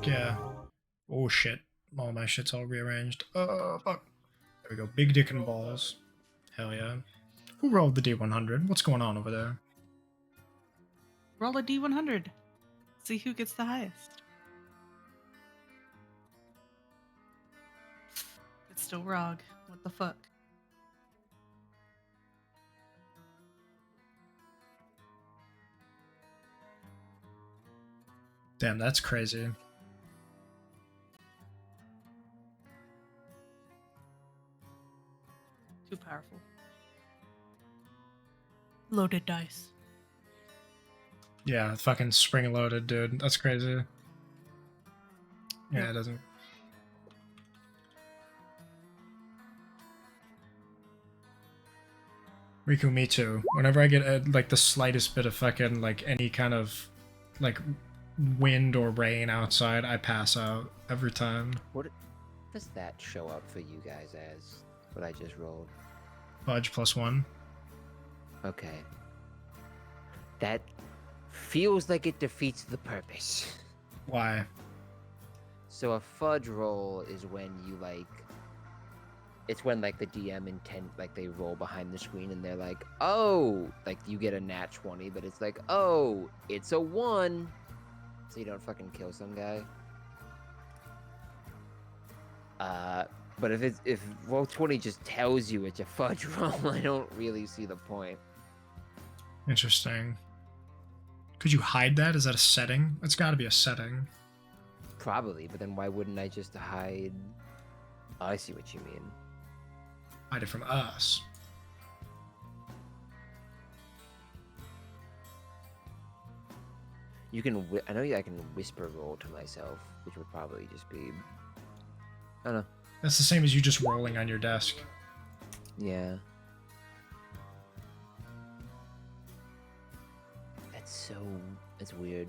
Yeah. Oh shit. All my shit's all rearranged. Fuck. There we go. Big dick and balls. Hell yeah. Who rolled the D100? What's going on over there? Roll a D100. See who gets the highest. It's still Rog. What the fuck? Damn, that's crazy. Too powerful. Loaded dice. Yeah, fucking spring loaded, dude. That's crazy. Yeah, it doesn't. Riku, me too. Whenever I get like the slightest bit of fucking like any kind of like wind or rain outside, I pass out every time. What does that show up for you guys as? What I just rolled? Fudge +1. Okay. That feels like it defeats the purpose. Why? So a fudge roll is when you like, it's when like the DM intent, like they roll behind the screen and they're like, oh, like you get a nat 20, but it's like, oh, it's a 1. So you don't fucking kill some guy. But if roll 20 just tells you it's a fudge roll, I don't really see the point. Interesting. Could you hide that? Is that a setting? It's got to be a setting. Probably, but then why wouldn't I just hide? Oh, I see what you mean. Hide it from us. You can. I know I can whisper roll to myself, which would probably just be. I don't know. That's the same as you just rolling on your desk. Yeah. That's weird.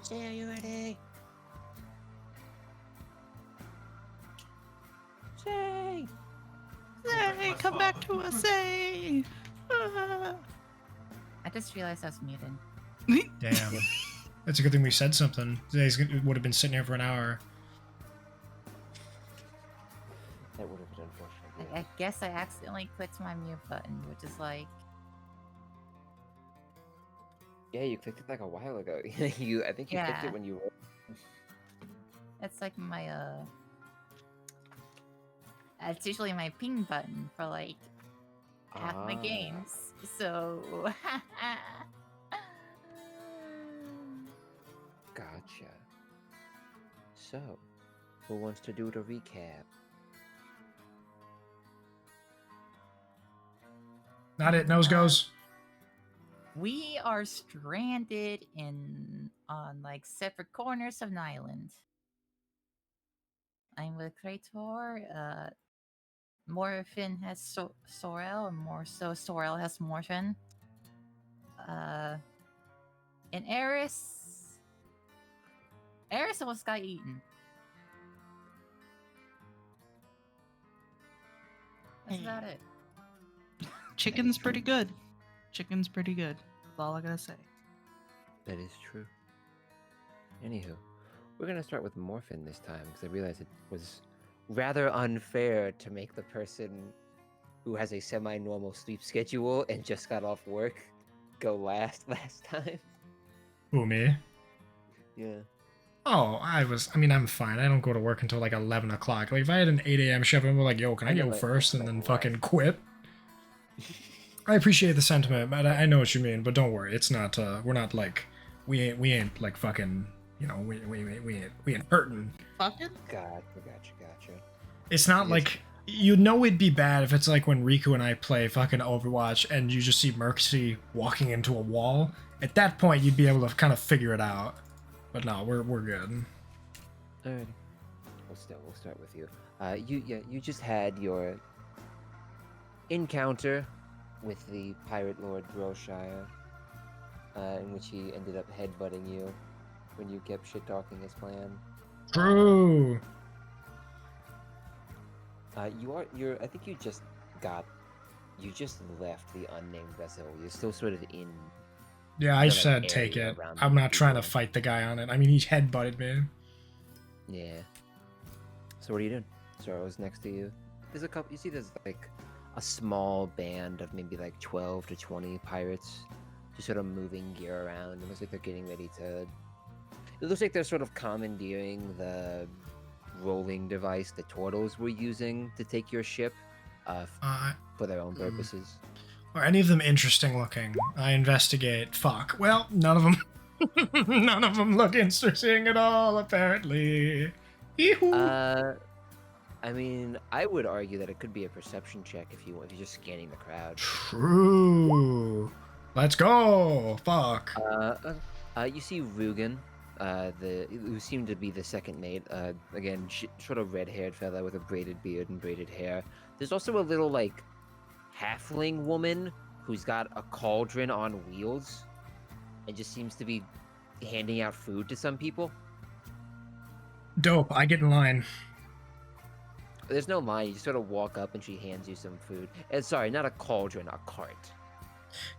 Say, are you ready? Say. Say, come back to us, say. I just realized I was muted. Damn. That's a good thing we said something. Today's would have been sitting here for an hour. That would have been unfortunate. I guess I accidentally clicked my mute button, which is like, Yeah, you clicked it like a while ago. I think you clicked Yeah. it when you were. it's like my, it's usually my ping button for like half my games. So, Gotcha. So, who wants to do the recap? Not it. Nose goes. we are stranded on like separate corners of an island. I'm with Krator. Morphin has Sorel, or more so Sorel has Morphin. And Eris almost got eaten. That's Hey. about it. Chicken's pretty good. Chicken's pretty good. That's all I gotta say. That is true. Anywho, we're gonna start with Morphin this time because I realized it was rather unfair to make the person who has a semi-normal sleep schedule and just got off work go last time. Who, me? Yeah. Oh, I'm fine. I don't go to work until like 11 o'clock. Like, if I had an 8 a.m. shift, I'd be like, yo, can I I know, go but first and that's then like fucking quit? I appreciate the sentiment, but I know what you mean. But don't worry, it's not, we're not like, we ain't like fucking, you know, we ain't hurting. Fucking? Gotcha. It's not Yes. like, you know it'd be bad if it's like when Riku and I play fucking Overwatch and you just see Mercy walking into a wall. At that point, you'd be able to kind of figure it out. But no, we're good. Alrighty. We'll start with you. You just had your encounter with the pirate lord Broshire, in which he ended up headbutting you when you kept shit talking his plan. True. I think you just left the unnamed vessel. You're still sort of in. Yeah, I the, said take area it. around I'm the not trying to people. fight the guy on it. I mean, he headbutted me. Yeah. So what are you doing? Zoro's next to you. There's a couple. You see, there's like a small band of maybe like 12 to 20 pirates, just sort of moving gear around. It looks like they're getting ready to. It looks like they're sort of commandeering the rolling device the turtles were using to take your ship, for their own purposes. Are any of them interesting looking? I investigate. Fuck. Well, none of them. None of them look interesting at all, apparently. Yee-hoo. I mean, I would argue that it could be a perception check if you're just scanning the crowd. True. Let's go. Fuck. You see Rugen, who seemed to be the second mate. Again, sort of red-haired fella with a braided beard and braided hair. There's also a little like halfling woman who's got a cauldron on wheels, and just seems to be handing out food to some people. Dope. I get in line. There's no line. You just sort of walk up and she hands you some food. And sorry, not a cauldron, a cart.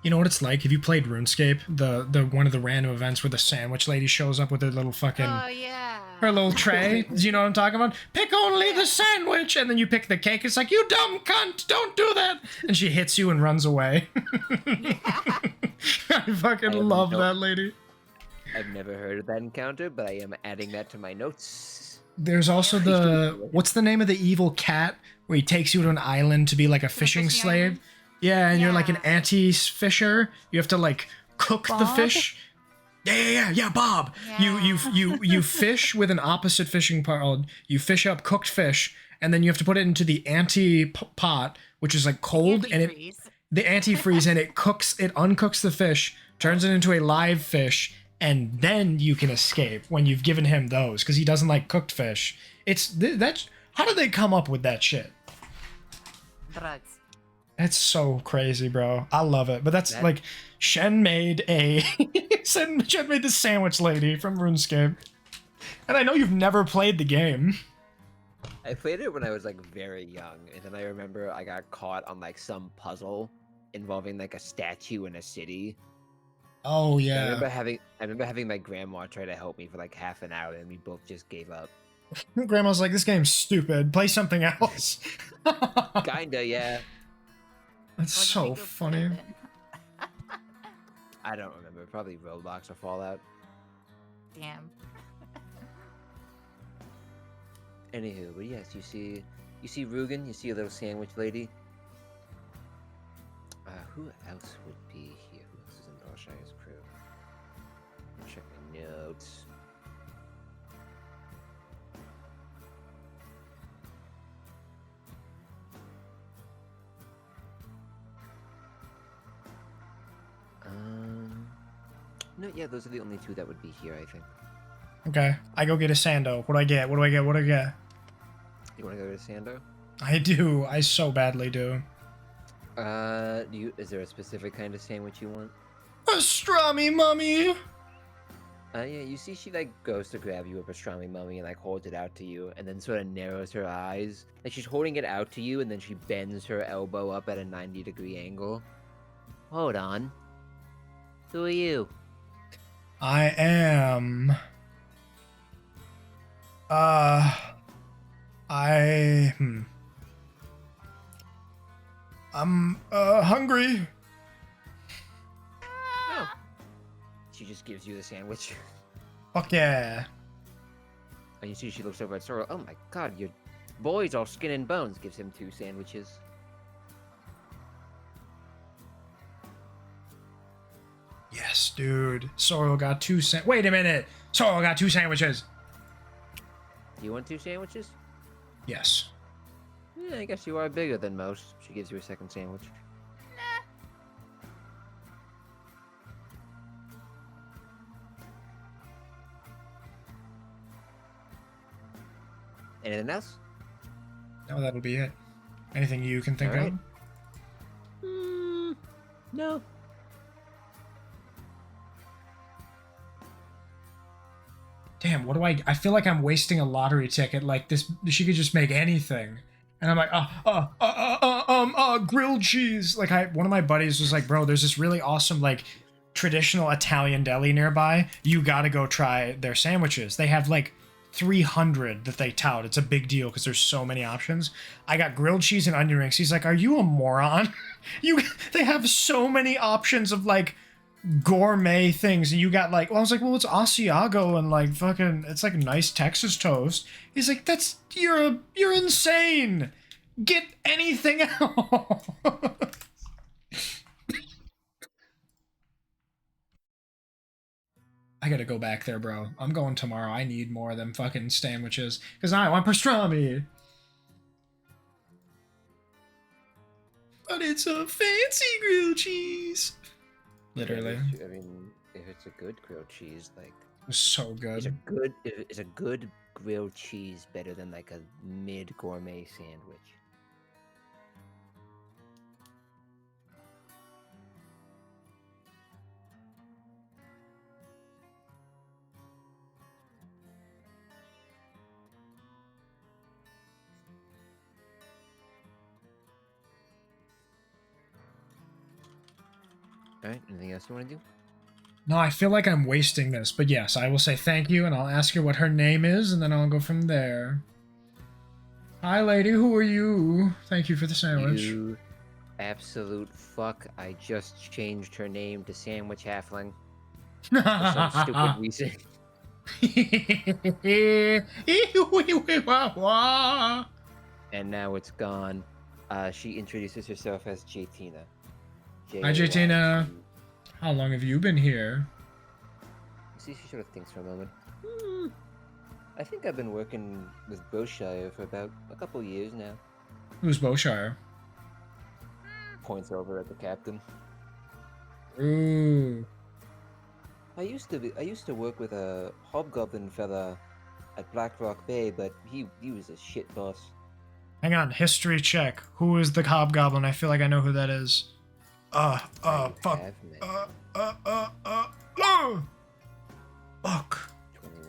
You know what it's like? Have you played RuneScape? The one of the random events where the sandwich lady shows up with her little fucking Oh yeah. her little tray. Do you know what I'm talking about? Pick only the sandwich, and then you pick the cake. It's like, you dumb cunt, don't do that. And she hits you and runs away. I fucking love that lady. I've never heard of that encounter, but I am adding that to my notes. There's also what's the name of the evil cat where he takes you to an island to be like a fishing fishing slave? island? Yeah, and you're like an Yeah. anti-fisher. You have to like cook the Bob? fish. Yeah, Bob. You fish with an opposite fishing pot. You fish up cooked fish, and then you have to put it into the anti-pot, which is like cold, and the antifreeze, and it uncooks the fish, turns it into a live fish, and then you can escape when you've given him those, because he doesn't like cooked fish. That's how did they come up with that shit? Drugs. It's so crazy, bro. I love it. But that's That- like Shen made a Shen made the sandwich lady from RuneScape. And I know you've never played the game. I played it when I was like very young, and then I remember I got caught on like some puzzle involving like a statue in a city. Oh I yeah. remember having my grandma try to help me for like half an hour, and we both just gave up. Grandma's like, this game's stupid. Play something else. Kinda, yeah. That's What did so you go play funny. then? I don't remember. Probably Roblox or Fallout. Damn. Anywho, but yes, you see Rugen, you see a little sandwich lady. Who else would be here? Who else is in Barshire's crew? Check my notes. No, yeah, those are the only two that would be here, I think. Okay. I go get a Sando. What do I get? What do I get? What do I get? You want to go to Sando? I do. I so badly do. Is there a specific kind of sandwich you want? Pastrami, mommy. Yeah, you see she like goes to grab you a pastrami mummy and like holds it out to you and then sort of narrows her eyes. Like she's holding it out to you and then she bends her elbow up at a 90-degree angle. Hold on. Who are you? I am. I'm hungry. Oh. She just gives you the sandwich. Fuck yeah. And you see she looks over at Sora. Oh my god, your boy's all skin and bones. Gives him 2 sandwiches. Yes, dude. Sorrel got 2 Wait a minute. Sorrel got 2 sandwiches. Do you want 2 sandwiches? Yes. Yeah, I guess you are bigger than most. She gives you a second sandwich. Anything else? No, that'll be it. Anything you can think Alright. of? No. Damn, what do I feel like I'm wasting a lottery ticket. Like this, she could just make anything. And I'm like, grilled cheese. Like one of my buddies was like, bro, there's this really awesome, like, traditional Italian deli nearby. You gotta go try their sandwiches. They have like 300 that they tout. It's a big deal because there's so many options. I got grilled cheese and onion rings. He's like, are you a moron? They have so many options of like gourmet things, and you got like, well, I was like, well, it's Asiago and like fucking, it's like nice Texas toast. He's like, that's you're insane. Get anything else. I gotta go back there, bro. I'm going tomorrow. I need more of them fucking sandwiches because I want pastrami. But it's a fancy grilled cheese. Literally. I mean, if it's a good grilled cheese, like It's so good. is a good grilled cheese better than like a mid gourmet sandwich? All right. Anything else you want to do? No, I feel like I'm wasting this, but yes, I will say thank you, and I'll ask her what her name is, and then I'll go from there. Hi, lady. Who are you? Thank you for the sandwich. You absolute fuck! I just changed her name to Sandwich Halfling for some stupid reason. And now it's gone. She introduces herself as Jaytina. Hi, Jaytina. JYT. How long have you been here? See, she sort of thinks for a moment. I think I've been working with Broshire for about a couple years now. Who's Beaushire? Points over at the captain. Ooh. I used to work with a hobgoblin fella at Blackrock Bay, but he was a shit boss. Hang on, history check. Who is the hobgoblin? I feel like I know who that is. Fuck. I have met Fuck. 21.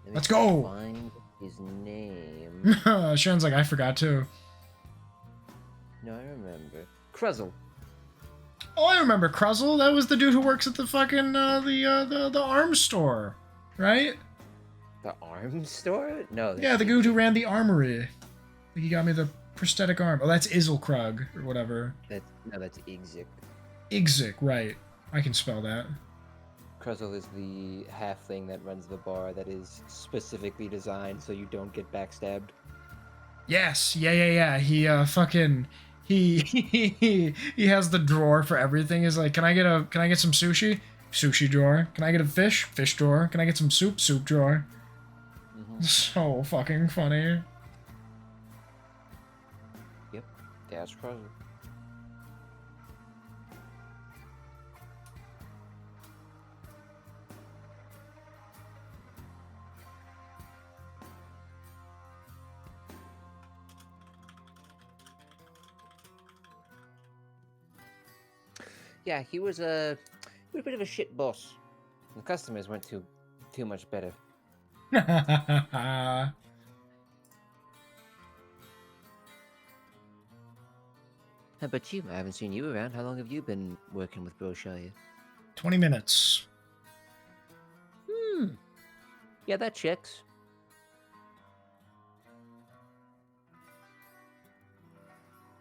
Let me Let's go. Find his name. Sharon's like, I forgot too. No, I remember. Cruzzle. Oh, I remember Cruzzle. That was the dude who works at the fucking the arms store, right? The arms store? No. Yeah, the dude who ran the armory. He got me the prosthetic arm. Oh, that's Izelkrug or whatever. That's Igzik. Igzik, right? I can spell that. Cruzzle is the halfling that runs the bar that is specifically designed so you don't get backstabbed. Yes, yeah. He fucking he has the drawer for everything. He's like, can I get some sushi? Sushi drawer. Can I get a fish? Fish drawer. Can I get some soup? Soup drawer. Mm-hmm. So fucking funny. Yep, that's Cruzzle. Yeah, he was a bit of a shit boss. The customers weren't too much better. How about you? I haven't seen you around. How long have you been working with Broshire? 20 minutes. Yeah, that checks.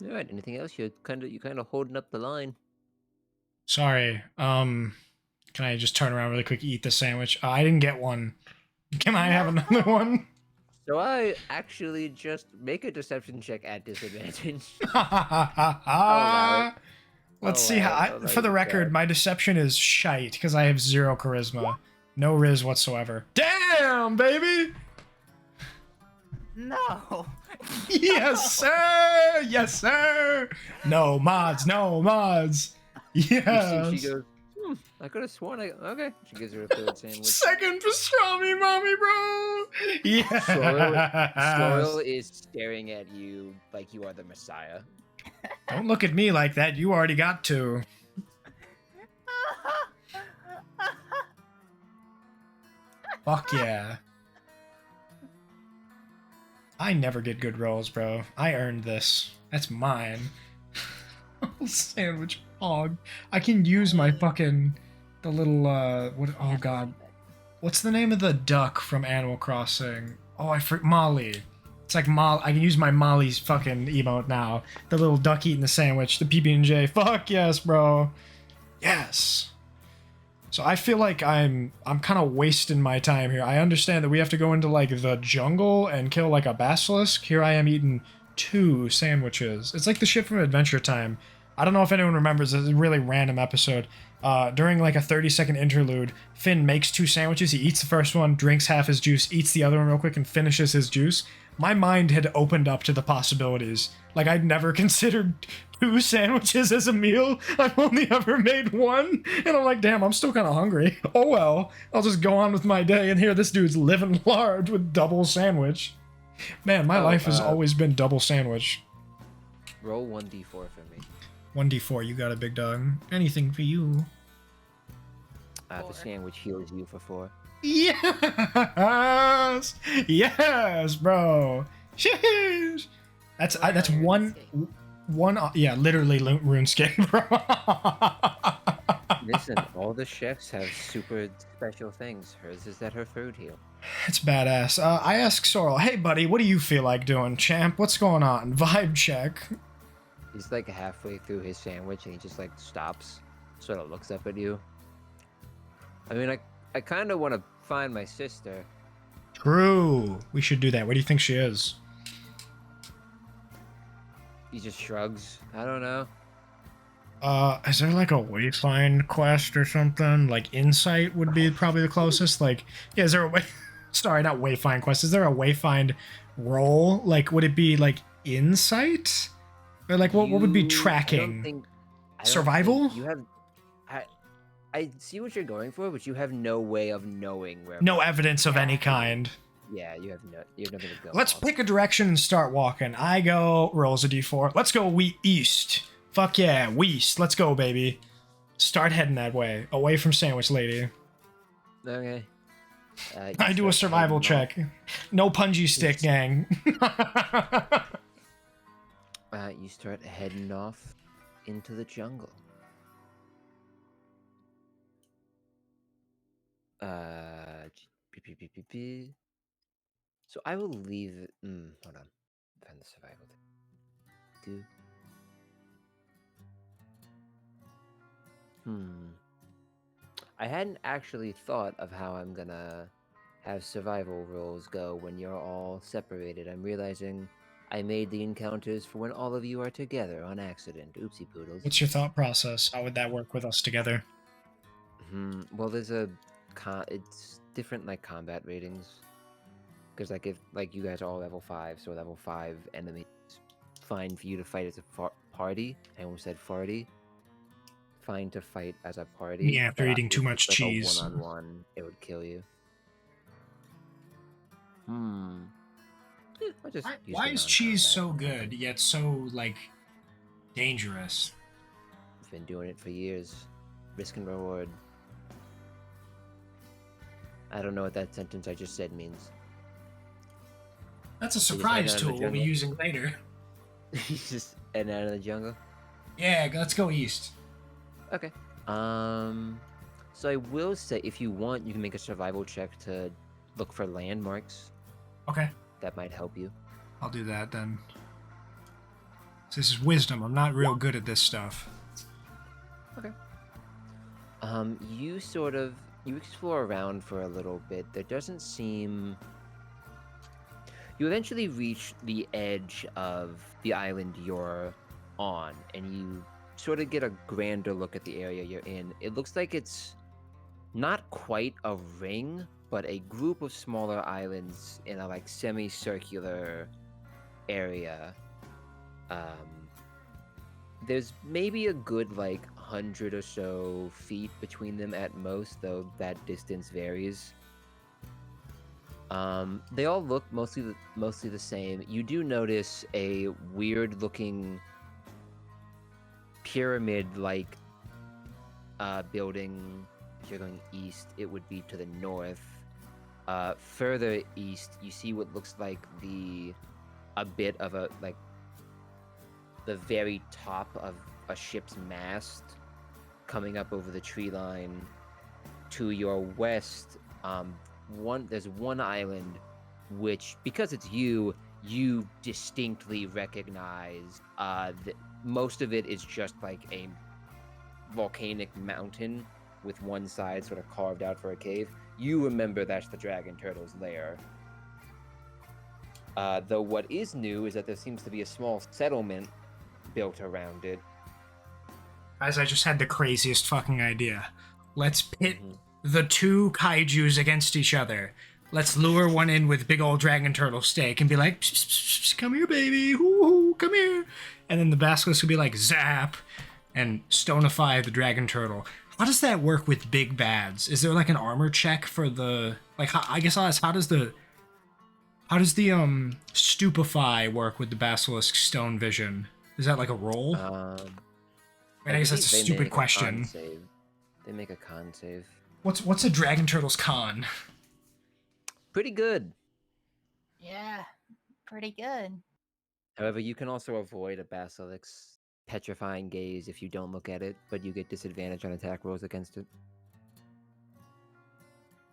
All right. Anything else? You're kind of holding up the line. Sorry. Can I just turn around really quick, eat the sandwich? I didn't get one. Can I have another one? So I actually just make a deception check at disadvantage. Let's see how. For the record, my deception is shite because I have 0 charisma, no riz whatsoever. Damn, baby! No. Yes, sir. Yes, sir. No mods. No mods. Yes. She goes, I could have sworn okay. She gives her a third sandwich. Second pastrami, mommy, bro. Yeah. Sorrel is staring at you like you are the Messiah. Don't look at me like that. You already got 2. Fuck yeah. I never get good rolls, bro. I earned this. That's mine. Sandwich hog. I can use my fucking the little what? Oh god, what's the name of the duck from Animal Crossing? Oh, Molly. It's like Molly. I can use my Molly's fucking emote now. The little duck eating the sandwich. The PB&J. Fuck yes, bro. Yes. So I feel like I'm kind of wasting my time here. I understand that we have to go into like the jungle and kill like a basilisk. Here I am eating 2 sandwiches. It's like the shit from Adventure Time. I don't know if anyone remembers, it's a really random episode. During like a 30-second interlude, Finn makes 2 sandwiches. He eats the first one, drinks half his juice, eats the other one real quick, and finishes his juice. My mind had opened up to the possibilities. Like, I'd never considered 2 sandwiches as a meal. I've only ever made 1. And I'm like, damn, I'm still kind of hungry. Oh well, I'll just go on with my day. And here this dude's living large with double sandwich. Man, my life has always been double sandwich. Roll 1d4 for me. 1d4, you got a big dog. Anything for you. The sandwich heals you for 4. Yes! Yes, bro. Sheesh. That's one, yeah, literally RuneScape, bro. Listen, all the chefs have super special things. Hers is that her food heal. It's badass. I ask Sorrel, hey buddy, what do you feel like doing, champ? What's going on? Vibe check. He's like halfway through his sandwich and he just like stops, sort of looks up at you. I mean, I kind of want to find my sister. True. We should do that. Where do you think she is? He just shrugs. I don't know. Is there like a Wayfind quest or something? Like Insight would be probably the closest. Like, yeah, is there a way? Sorry, not Wayfind quest. Is there a Wayfind role? Like, would it be like Insight? Or like, what would be tracking? I don't Survival? think you have. I see what you're going for, but you have no way of knowing where. No evidence of any kind. Yeah, you have nothing to go. Let's off. pick a direction and start walking. I go rolls a d4. Let's go east. Fuck yeah, west. Let's go, baby. Start heading that way, away from Sandwich Lady. Okay. I do a survival check. No punji stick, gang. You start heading off into the jungle. So I will leave it. Hold on. Find the survival. Do. I hadn't actually thought of how I'm gonna have survival rolls go when you're all separated. I'm realizing I made the encounters for when all of you are together on accident. Oopsie poodles. What's your thought process? How would that work with us together? Well, there's it's different like combat ratings. Because like if like you guys are all level 5, so level 5 enemies, fine for you to fight as a party. I almost said farty. Fine to fight as a party. Yeah, after but eating too much like cheese. A one-on-one, it would kill you. Why is cheese so good yet so like dangerous? I've been doing it for years. Risk and reward. I don't know what that sentence I just said means. That's a surprise tool we'll be using later. He's just heading out of the jungle. Yeah, let's go east. Okay. So I will say, if you want, you can make a survival check to look for landmarks. Okay. That might help you. I'll do that then. So this is wisdom. I'm not real good at this stuff. Okay. You explore around for a little bit. There doesn't seem. You eventually reach the edge of the island you're on, and you sort of get a grander look at the area you're in. It looks like it's not quite a ring, but a group of smaller islands in a like semicircular area. There's maybe a good like 100 or so feet between them at most, though that distance varies. They all look mostly the same. You do notice a weird looking pyramid-like building. If you're going east, it would be to the north. Further east, you see what looks like a bit of a like the very top of a ship's mast coming up over the tree line. To your west, there's one island which, because it's you distinctly recognize. Most of it is just like a volcanic mountain with one side sort of carved out for a cave. You remember that's the dragon turtle's lair. Though what is new is that there seems to be a small settlement built around it. Guys, I just had the craziest fucking idea. Let's pit the two kaijus against each other. Let's lure one in with big old dragon turtle steak and be like, psh, psh, psh, come here, baby. Ooh, come here. And then the basilisk would be like, zap, and stonify the dragon turtle. How does that work with big bads? Is there like an armor check for the, like, I guess I'll ask, how does the stupefy work with the basilisk stone vision? Is that like a roll? I guess that's a stupid question. They make a con save. What's a dragon turtle's con? Pretty good. Yeah, pretty good. However, you can also avoid a basilisk's petrifying gaze if you don't look at it, but you get disadvantage on attack rolls against it.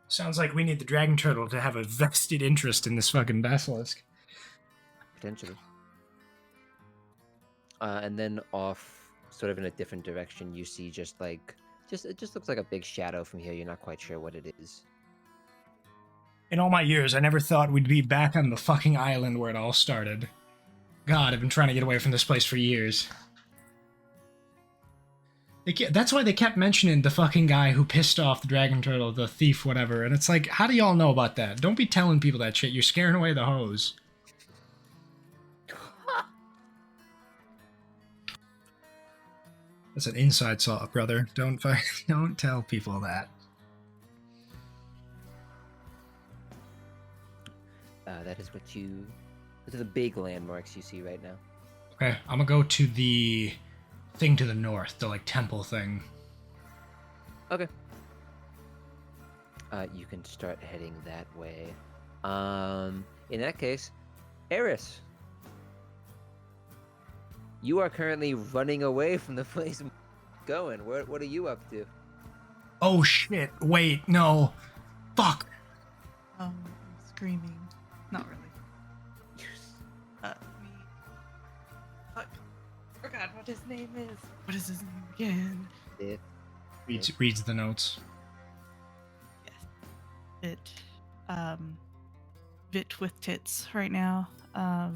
Sounds like we need the dragon turtle to have a vested interest in this fucking basilisk. Potentially. And then off, sort of in a different direction, you see it just looks like a big shadow from here. You're not quite sure what it is. In all my years, I never thought we'd be back on the fucking island where it all started. God, I've been trying to get away from this place for years. That's why they kept mentioning the fucking guy who pissed off the dragon turtle, the thief, whatever. And it's like, how do y'all know about that? Don't be telling people that shit. You're scaring away the hoes. That's an inside saw, brother. Don't tell people that. That is what you. Those are the big landmarks you see right now. Okay, I'm gonna go to the thing to the north, the like temple thing. Okay. You can start heading that way. In that case, Eris, you are currently running away from the place I'm going. What are you up to? Oh shit! Wait, no. Fuck. I'm screaming. Not really. Me. Fuck. Forgot what his name is. What is his name again? It. Reads the notes. Yes. Vit with tits right now. Yeah,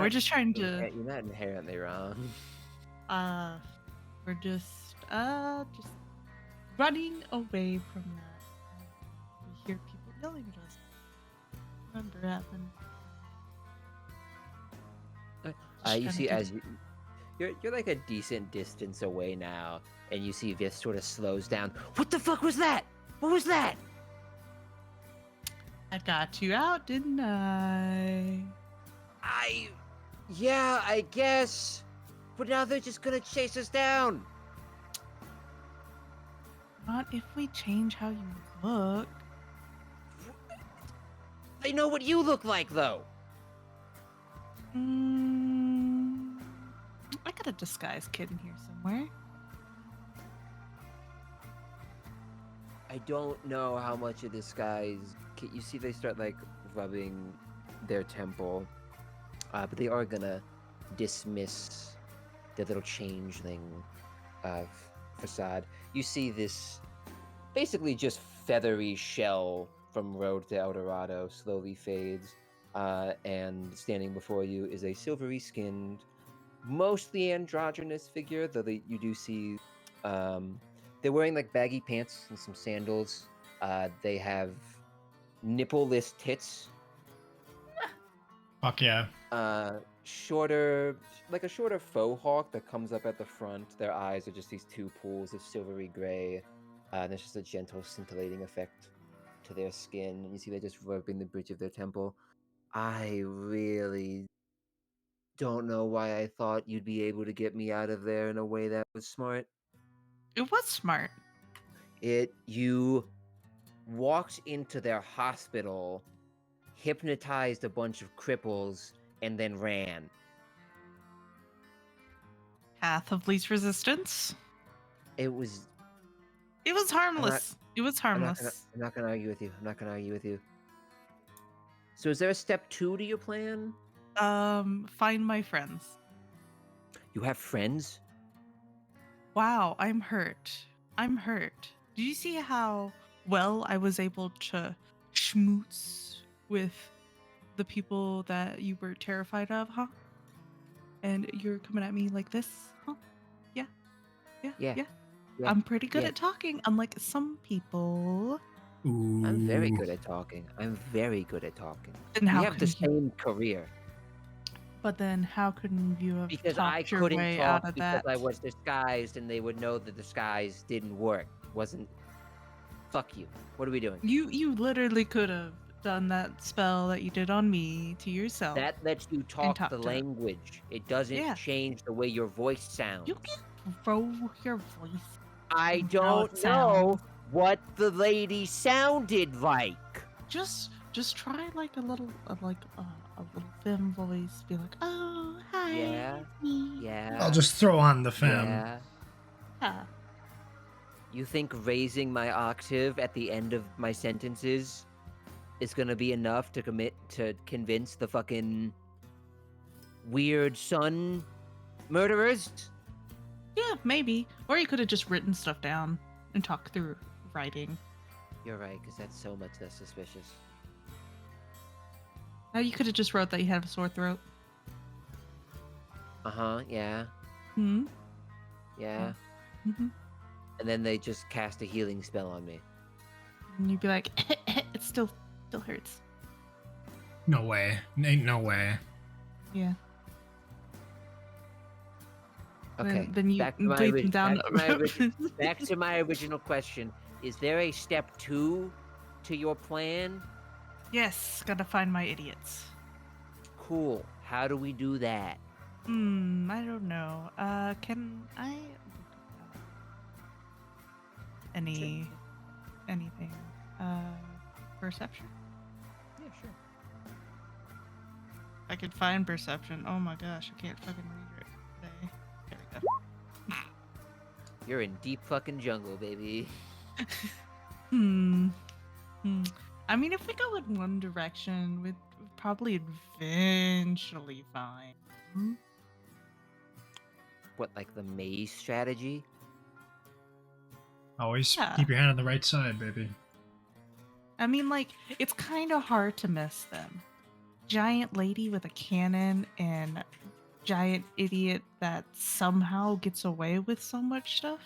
we're just trying to. You're not inherently wrong. We're just running away from that. We hear people yelling at us. Remember happened. You see, as you're like a decent distance away now, and you see Vith sort of slows down. What the fuck was that? What was that? I got you out, didn't I? Yeah, I guess. But now they're just gonna chase us down. Not if we change how you look. They know what you look like, though. I got a disguise kit in here somewhere. I don't know how much of this guy's. You see, they start like rubbing their temple, but they are gonna dismiss the little changeling facade. You see this basically just feathery shell from Road to El Dorado slowly fades, and standing before you is a silvery skinned, mostly androgynous figure, though you do see they're wearing like baggy pants and some sandals. They have nipple-less tits. Fuck yeah. Shorter, like a shorter faux hawk that comes up at the front. Their eyes are just these two pools of silvery gray. And there's just a gentle scintillating effect to their skin. And you see they're just rubbing the bridge of their temple. I really don't know why I thought you'd be able to get me out of there in a way that was smart. It was smart. You walked into their hospital, hypnotized a bunch of cripples, and then ran. Path of least resistance. It was harmless. It was harmless. I'm not gonna argue with you. So is there a step 2 to your plan? Find my friends. You have friends? Wow, I'm hurt. Did you see how well I was able to schmooze with the people that you were terrified of, huh? And you're coming at me like this, huh? Yeah. I'm pretty good at talking, unlike some people. Ooh. I'm very good at talking. Then We how have the could you? same career. But then how couldn't you have Because talked I your couldn't way talk out of because that? I was disguised, and they would know the disguise didn't work. Wasn't. Fuck you. What are we doing? You literally could have done that spell that you did on me to yourself. That lets you talk talk the to- language. It doesn't change the way your voice sounds. You can throw your voice. I and how don't it know sounds. what the lady sounded like. Just try like a little femme voice. Be like, oh hi, Yeah. it's me. Yeah. I'll just throw on the femme. Yeah. Yeah. You think raising my octave at the end of my sentences is gonna be enough to convince the fucking weird son murderers? Yeah, maybe. Or you could have just written stuff down and talked through writing. You're right, because that's so much less suspicious. Now you could have just wrote that you have a sore throat. Yeah. Yeah. Mm-hmm. And then they just cast a healing spell on me. And you'd be like, it still hurts. No way. Ain't no way. Yeah. Okay. Then you back to my bleed them ori- down. back to my original question. Is there a step 2 to your plan? Yes, gotta find my idiots. Cool. How do we do that? I don't know. Can I anything? Perception? Yeah, sure. I could find perception. Oh my gosh, I can't fucking read it today. There we go. You're in deep fucking jungle, baby. Hmm. I mean, if we go in one direction, we'd probably eventually find. What, like the maze strategy? Always Yeah. keep your hand on the right side, baby. I mean, like, it's kind of hard to miss them. Giant lady with a cannon and giant idiot that somehow gets away with so much stuff.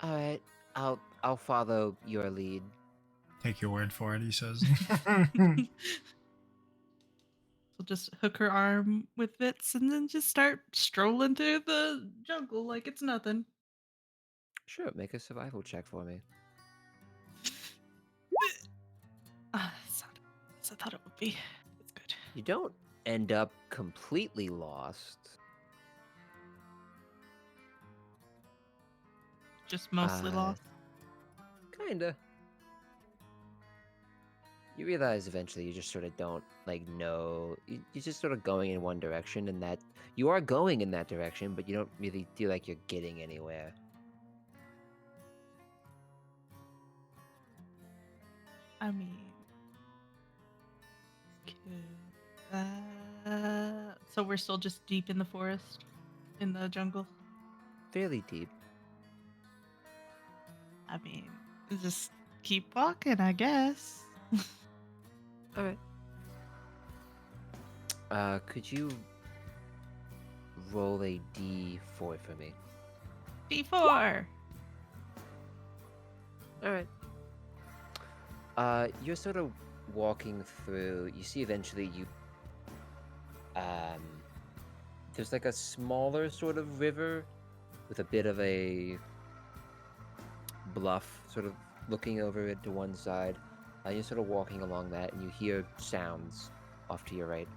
All right, I'll follow your lead. Take your word for it, he says. So just hook her arm with Vitz and then just start strolling through the jungle like it's nothing. Sure, make a survival check for me. That's not as I thought it would be. It's good. You don't end up completely lost. Just mostly lost. Kinda. You realize eventually you just sort of don't, like, know. You're just sort of going in one direction, and that you are going in that direction, but you don't really feel like you're getting anywhere. I mean, so we're still just deep in the forest, in the jungle. Fairly deep. I mean, just keep walking, I guess. All right. Could you roll a D4 for me? D4. All right. You're sort of walking through. You see, eventually, there's like a smaller sort of river with a bit of a bluff, sort of looking over it to one side. You're sort of walking along that, and you hear sounds off to your right.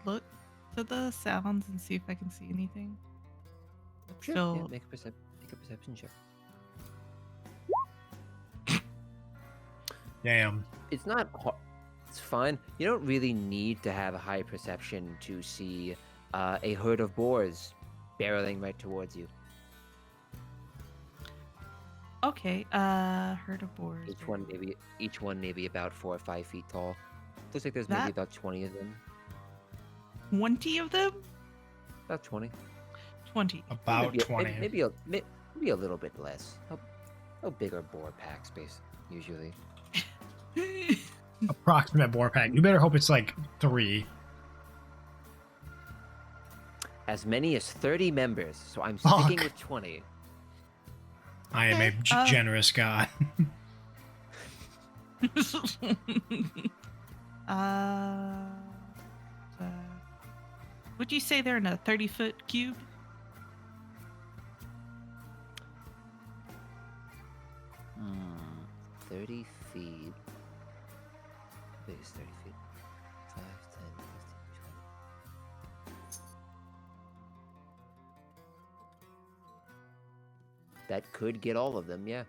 Look to the sounds and see if I can see anything. It's Sure. still Yeah, make a perception check. Damn. It's not hard. It's fine. You don't really need to have a high perception to see a herd of boars barreling right towards you. okay. Herd of boars. Each one maybe about 4 or 5 feet tall. Looks like there's That- maybe about 20 of them. 20 of them? About 20. 20. About Maybe 20. Maybe a little bit less. How big are boar packs, usually? Approximate boar pack. You better hope it's like 3. As many as 30 members, so I'm Fuck. sticking with 20. I am a Okay, generous god. uh, would you say they're in a 30-foot cube? 30 feet. Wait, it's 30 feet. 5, 10, 15, 20. That could get all of them, yeah.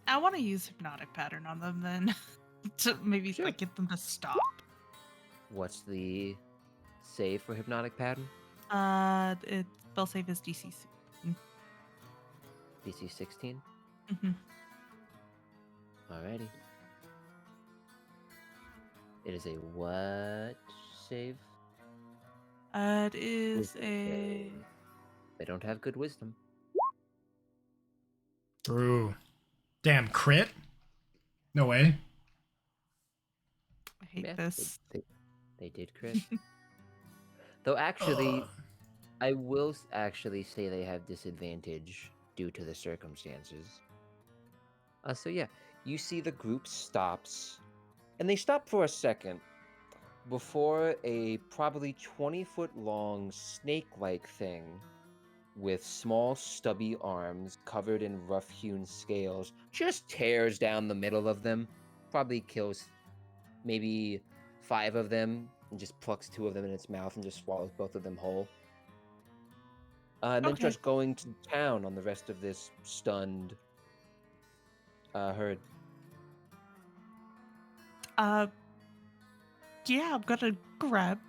I want to use hypnotic pattern on them then to maybe Sure. like get them to stop. What's the save for hypnotic pattern? Spell save is DC. DC 16? Mm-hmm. Alrighty. It is a what save? It is Wisdom a. save. They don't have good wisdom. Ooh. Damn, crit? No way. I hate Yeah, this. They did crit. Though actually, I will actually say they have disadvantage due to the circumstances. So yeah, you see the group stops And they stop for a second before a probably 20-foot long snake-like thing with small stubby arms covered in rough-hewn scales just tears down the middle of them, probably kills maybe 5 of them, and just plucks 2 of them in its mouth and just swallows both of them whole. And then Okay. starts going to town on the rest of this stunned herd. Yeah, I'm gonna grab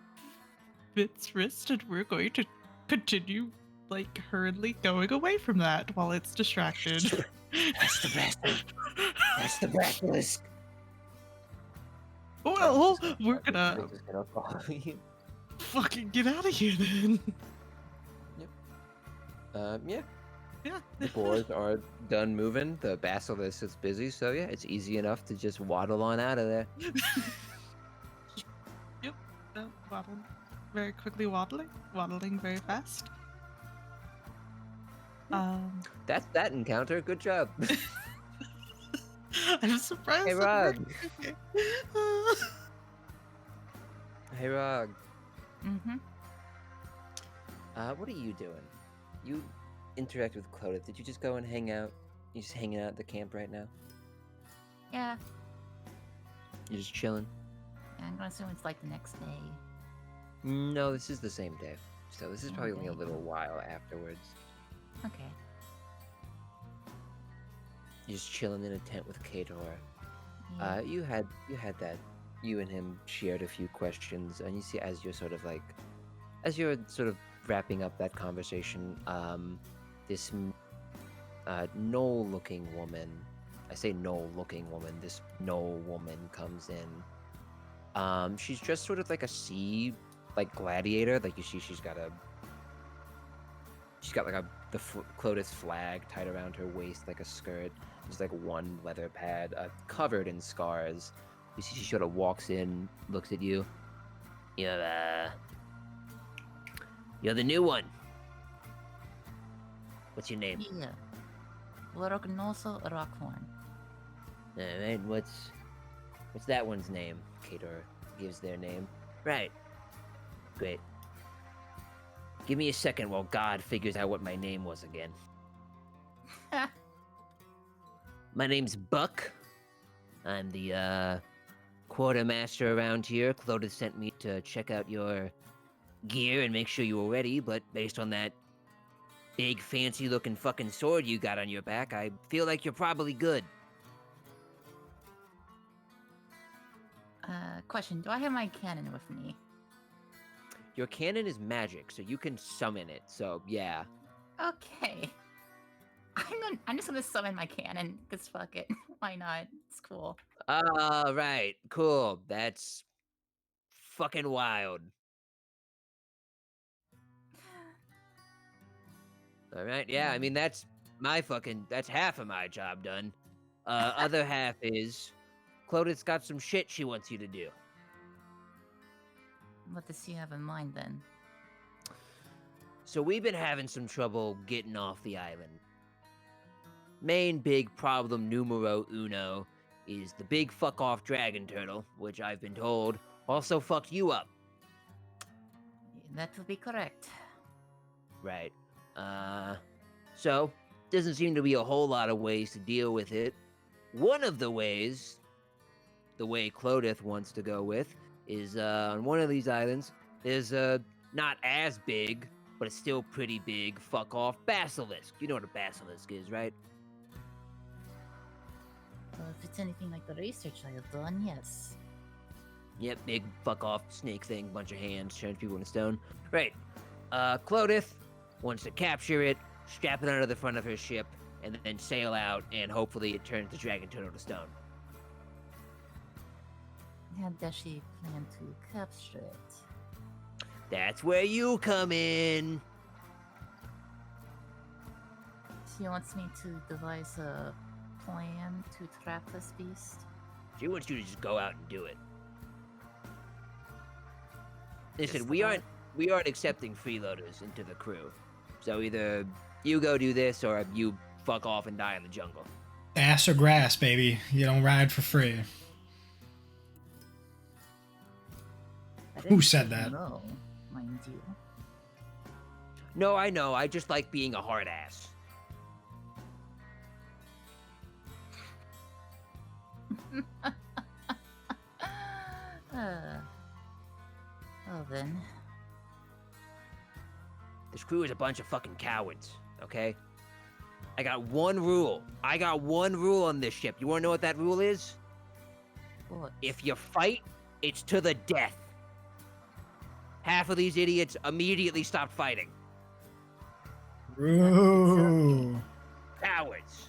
Bit's wrist and we're going to continue, like, hurriedly going away from that while it's distracted. That's the best. That's the basilisk. Well, we're gonna They're just gonna follow you. fucking get out of here then. Yeah. Yeah. The boars are done moving. The basilisk is busy, so yeah, it's easy enough to just waddle on out of there. Yep. Waddling. Very quickly waddling. Waddling very fast. That's that encounter. Good job. I'm surprised. Hey, that Rog. we're- Hey, Rog. Mm-hmm. What are you doing? You interact with Clodagh. Did you just go and hang out? You just hanging out at the camp right now? Yeah. You're just chilling? Yeah, I'm gonna assume it's like the next day. No, this is the same day. So this is probably only a Okay. little while afterwards. Okay. You're just chilling in a tent with Kador. Yeah. You had that. You and him shared a few questions, and you see as you're sort of wrapping up that conversation, this gnoll-looking woman. I say gnoll-looking woman. This gnoll woman comes in. She's just sort of like a sea, like gladiator. Like you see, she's got like the Clodagh flag tied around her waist like a skirt. Just like one leather pad, covered in scars. You see, she sort of walks in, looks at you. You're the new one. What's your name? Yeah. Lorognoso Rockhorn. Alright, what's that one's name? Kador gives their name. Right. Great. Give me a second while God figures out what my name was again. My name's Buck. I'm the quartermaster around here. Clodagh sent me to check out your gear and make sure you were ready, but based on that big fancy looking fucking sword you got on your back, I feel like you're probably good. Question, do I have my cannon with me? Your cannon is magic, so you can summon it, so yeah. Okay. I'm just gonna summon my cannon, cause fuck it. Why not? It's cool. Right, cool. That's fucking wild. Alright, yeah, I mean, that's half of my job done. Other half is, Clodagh's got some shit she wants you to do. What does she have in mind then? So we've been having some trouble getting off the island. Main big problem numero uno is the big fuck-off dragon turtle, which I've been told also fucked you up. That would be correct. Right. So, doesn't seem to be a whole lot of ways to deal with it. One of the ways, the way Clodagh wants to go with, is on one of these islands, there's a not as big, but it's still pretty big fuck-off basilisk. You know what a basilisk is, right? If it's anything like the research I have done, yes. Yep, big fuck-off snake thing, bunch of hands, turns people into stone. Right. Clodagh wants to capture it, strap it under the front of her ship, and then sail out, and hopefully it turns the dragon turtle to stone. How does she plan to capture it? That's where you come in. She wants me to devise a plan to trap this beast. She wants you to just go out and do it. Listen, Just we aren't accepting freeloaders into the crew. So either you go do this or you fuck off and die in the jungle. Ass or grass, baby. You don't ride for free. Who said that? No, mind you. No, I know. I just like being a hard ass. Well then. This crew is a bunch of fucking cowards, okay? I got one rule. I got one rule on this ship. You wanna know what that rule is? What? If you fight, it's to the death. Half of these idiots immediately stopped fighting. Ooh. Cowards.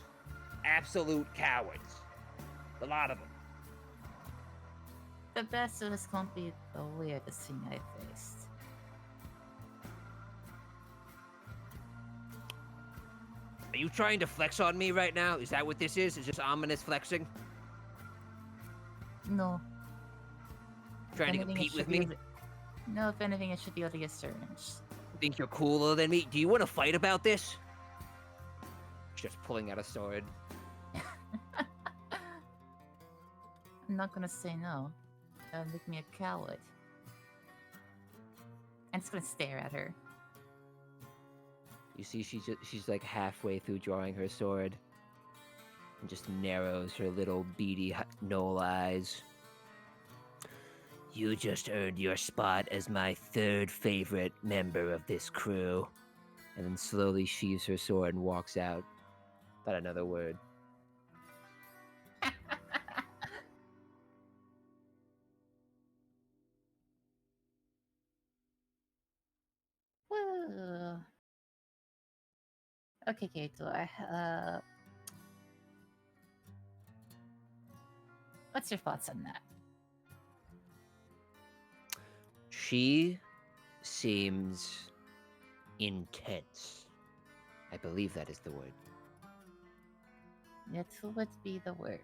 Absolute cowards. A lot of them. The best of us can't be the weirdest thing I faced. Are you trying to flex on me right now? Is that what this is? Is this ominous flexing? No. Trying to If anything, compete it with should be me? over- No, if anything, it should be reassurance. Think you're cooler than me? Do you want to fight about this? Just pulling out a sword. I'm not gonna say no. That would make me a coward. I'm just gonna stare at her. You see, she's like halfway through drawing her sword, and just narrows her little beady knoll eyes. You just earned your spot as my third favorite member of this crew, and then slowly sheathes her sword and walks out. Not another word. Woo. Okay, Kato. What's your thoughts on that? She seems intense. I believe that is the word. That would be the word.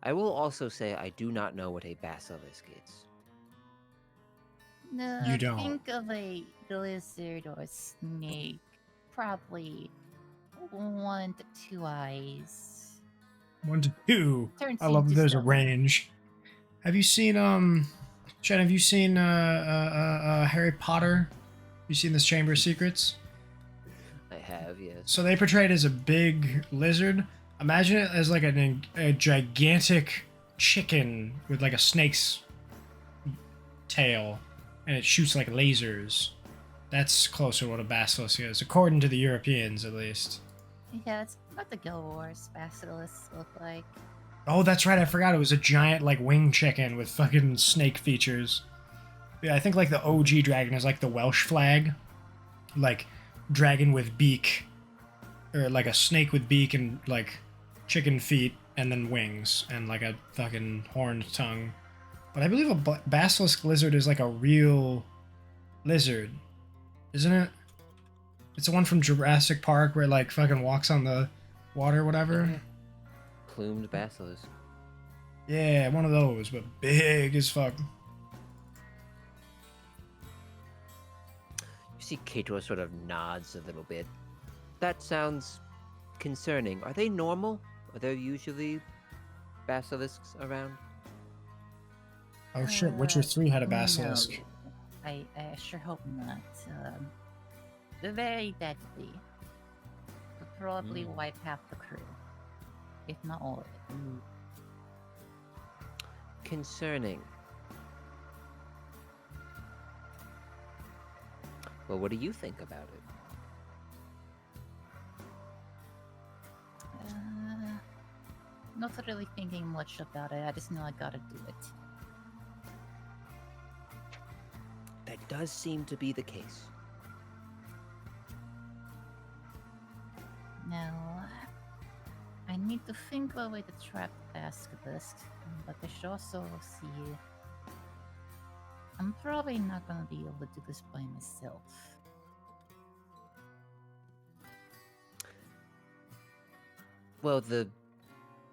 I will also say I do not know what a basilisk is. No, You don't. think of a lizard or a snake. Probably 1 to 2 eyes. 1 to 2. Turns I love that into there's a stone. range. Have you seen Chad, have you seen Harry Potter? You seen this Chamber of Secrets? I have, yes. So they portray it as a big lizard. Imagine it as like a gigantic chicken with like a snake's tail, and it shoots like lasers. That's closer to what a basilisk is, according to the Europeans at least. Yeah, it's what the Guild Wars basilisks look like. Oh, that's right. I forgot it was a giant like winged chicken with fucking snake features. Yeah, I think like the OG dragon is like the Welsh flag, like dragon with beak, or like a snake with beak and like chicken feet and then wings and like a fucking horned tongue. But I believe a basilisk lizard is like a real lizard, isn't it? It's the one from Jurassic Park where it like fucking walks on the water or whatever. Plumed basilisk. Yeah, one of those, but big as fuck. You see Kato sort of nods a little bit. That sounds concerning. Are they normal? Are there usually basilisks around? Oh shit, Witcher 3 had a No. basilisk. I sure hope not. They're very deadly. Could probably wipe half the crew, if not all of it. Concerning. Well, what do you think about it? Not really thinking much about it. I just know I gotta do it. That does seem to be the case. Now, I need to think of a way to trap the basilisk, but I should also see. I'm probably not gonna be able to do this by myself. Well, the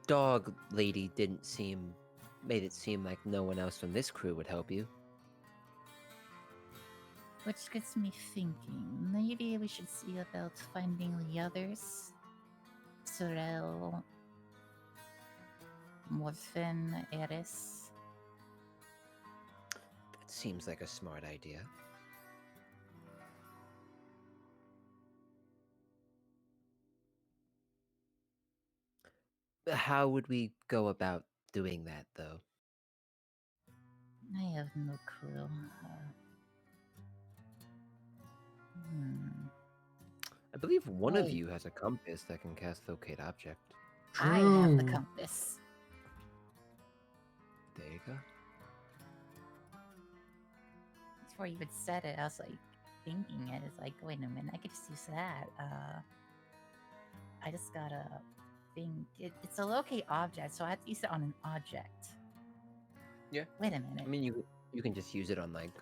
dog lady made it seem like no one else from this crew would help you. Which gets me thinking, maybe we should see about finding the others. Sorel, Morphin, Eris. That seems like a smart idea. How would we go about doing that, though? I have no clue. I believe one of Oh. you has a compass that can cast Locate Object. I have the True. compass. There you go. Before you even said it, I was like thinking it. It's like, wait a minute, I could just use that. I just gotta think. It's a locate object, so I have to use it on an object. Yeah. Wait a minute. I mean, you can just use it on, like,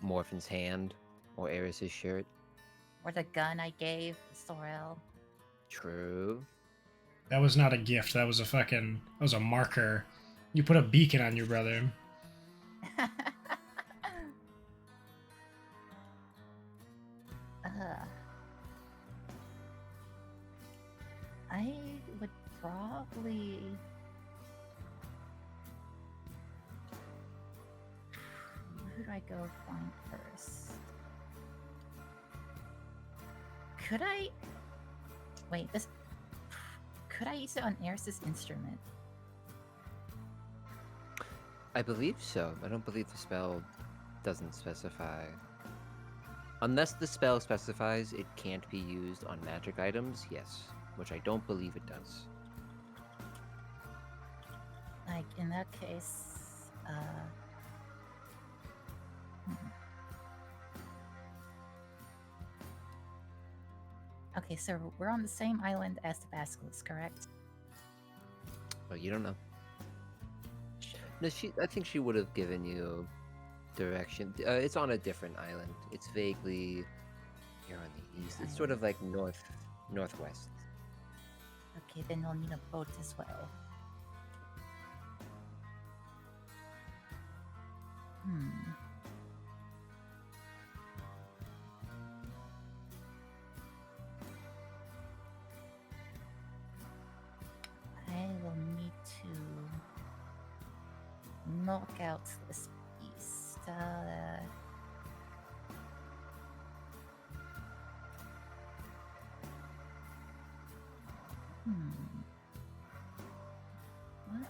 Morphin's hand or Eris's shirt. Or the gun I gave Sorel. True. That was not a gift. That was a marker. You put a beacon on your brother. I would probably... Who do I go find first? Could I... Wait, this... Could I use it on Eris's instrument? I believe so. I don't believe the spell doesn't specify. Unless the spell specifies it can't be used on magic items, yes. Which I don't believe it does. Like, in that case... Okay, so we're on the same island as the Basilisk, correct? Oh, you don't know. No, I think she would have given you direction. It's on a different island. It's vaguely here on the east. It's sort of like northwest. Okay, then we'll need a boat as well. I will need to knock out this beast. What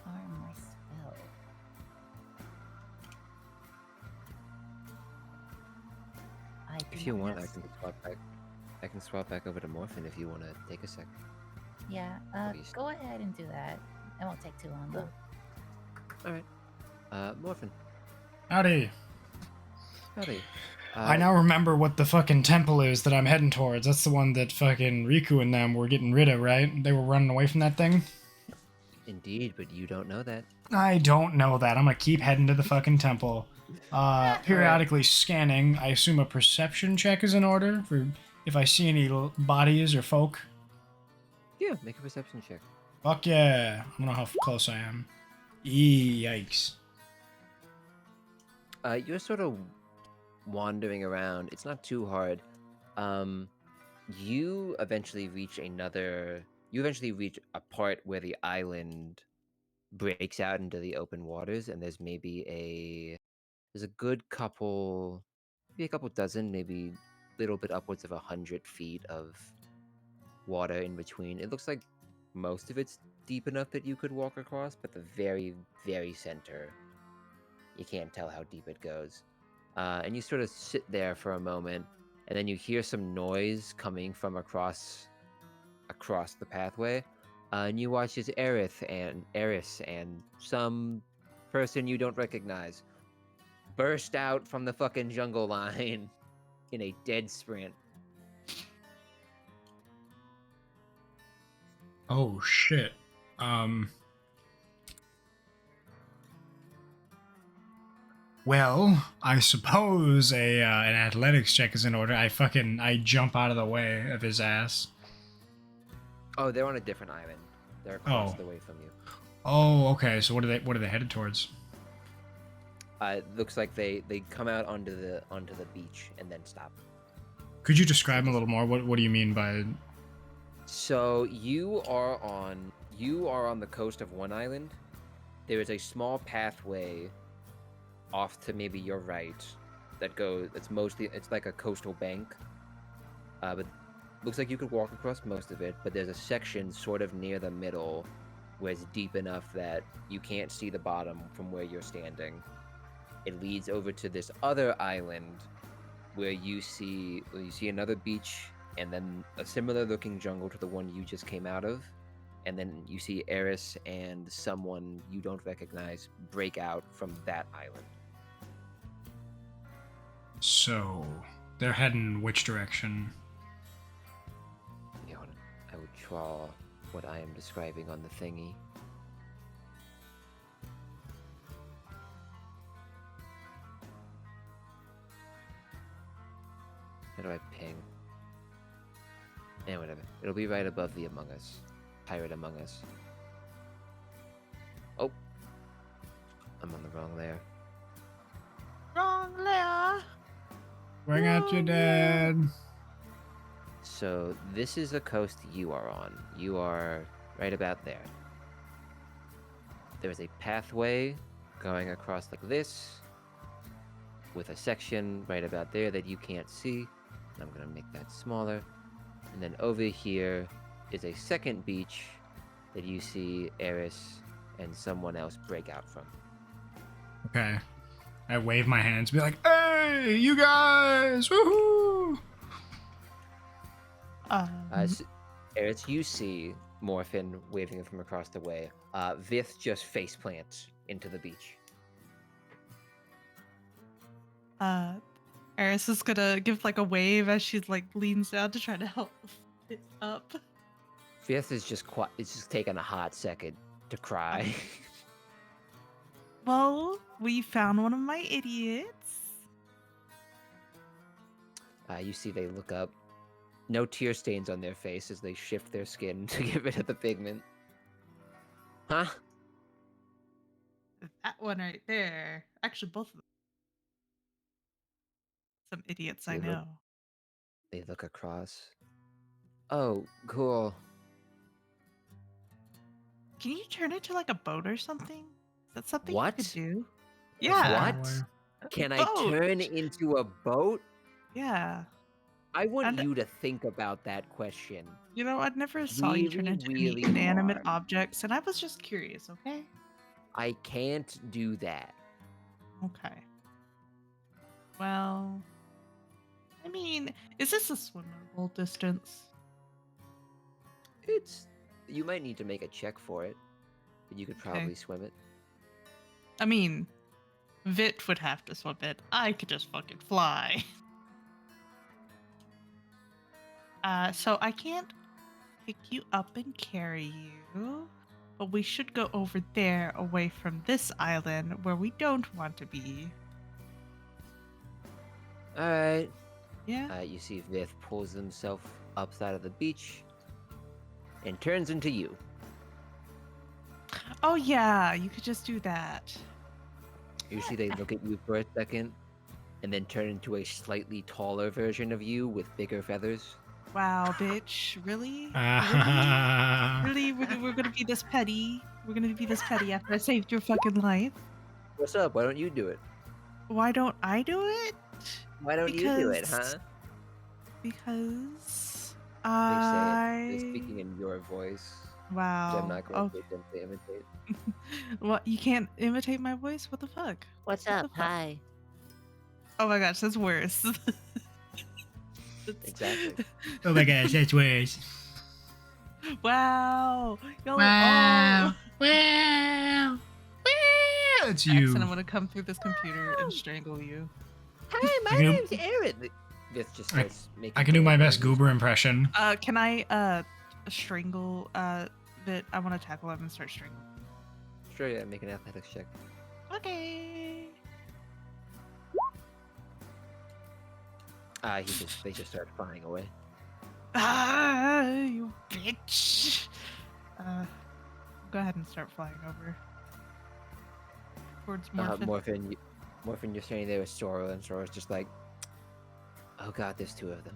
are my spells? If you want, I can swap back. I can swap back over to Morphin if you want to take a sec. Yeah, go ahead and do that. It won't take too long though. All right. Morphin. Howdy. Howdy. I now remember what the fucking temple is that I'm heading towards. That's the one that fucking Riku and them were getting rid of, right? They were running away from that thing? Indeed, but you don't know that. I don't know that. I'm gonna keep heading to the fucking temple. Periodically scanning. I assume a perception check is in order for if I see any bodies or folk. Yeah, make a perception check. Fuck yeah. I don't know how close I am. Yikes. You're sort of wandering around. It's not too hard. You eventually reach a part where the island breaks out into the open waters, and there's a good couple, maybe a couple dozen, maybe a little bit upwards of 100 feet of water in between. It looks like most of it's deep enough that you could walk across, but the very, very center, you can't tell how deep it goes. And you sort of sit there for a moment, and then you hear some noise coming from across the pathway, and you watch as Eris and some person you don't recognize burst out from the fucking jungle line in a dead sprint. Oh shit. Well, I suppose an athletics check is in order. I jump out of the way of his ass. Oh, they're on a different island. They're across the way from you. Oh, okay. So what are they headed towards? It looks like they come out onto the beach and then stop. Could you describe a little more? What do you mean by? So you are on the coast of one island. There is a small pathway off to maybe your right that goes. It's like a coastal bank, but looks like you could walk across most of it. But there's a section sort of near the middle where it's deep enough that you can't see the bottom from where you're standing. It leads over to this other island where you see another beach and then a similar looking jungle to the one you just came out of. And then you see Eris and someone you don't recognize break out from that island. So they're heading which direction? I would draw what I am describing on the thingy. How do I ping? Yeah, whatever. It'll be right above the Among Us. Pirate Among Us. Oh. I'm on the wrong layer. Wrong layer. Bring out your dad. So this is the coast you are on. You are right about there. There is a pathway going across like this, with a section right about there that you can't see. I'm gonna make that smaller. And then over here is a second beach that you see Eris and someone else break out from. Okay. I wave my hands, be like, "Hey, you guys! Woohoo!" Eris, you see Morphin waving from across the way. Vith just face plants into the beach. Eris is gonna give like a wave as she like leans down to try to help it up. Vith is just it's just taking a hot second to cry. Well, we found one of my idiots. You see they look up. No tear stains on their face as they shift their skin to get rid of the pigment. Huh? That one right there. Actually, both of them. Some idiots I know. They look across. Oh, cool. Can you turn it to like a boat or something? Is that something What? you could do? Yeah. What? Can I Boat. turn into a boat? Yeah. I want And- you to think about that question. You know, I never saw you turn into Really any inanimate hard. objects, and I was just curious, okay? I can't do that. Okay. Well, I mean, is this a swimmable distance? You might need to make a check for it, but you could probably swim it. I mean, Vit would have to swim it. I could just fucking fly. So I can't pick you up and carry you, but we should go over there away from this island where we don't want to be. All right. Yeah? You see Vith pulls himself up side of the beach and turns into you. Oh yeah, you could just do that. You see they look at you for a second and then turn into a slightly taller version of you with bigger feathers. Wow, bitch. Really? Ah. Really? We're gonna be this petty? We're gonna be this petty after I saved your fucking life? What's up? Why don't you do it? Why don't I do it? Why don't you do it, huh? Because They're speaking in your voice. Which Wow. I'm not going to attempt to imitate. What? You can't imitate my voice? What the fuck? What's What the up? fuck? Hi. Oh my gosh, that's worse. Exactly. Oh my gosh, that's worse. Wow. Y'all Wow. are Wow. Wow. That's all... you. Accent, I'm gonna come through this computer and strangle you. Hi, my Okay. name's Aaron. This just starts making. I can do my best noises. goober impression. Can I strangle Vit? I want to tackle him and start strangling. Sure, yeah, make an athletics check. Okay. They just start flying away. Ah, you bitch. Go ahead and start flying over towards Morphin. Morphin, Morphin, you're standing there with Sora, and Sora's just like, oh god, there's two of them.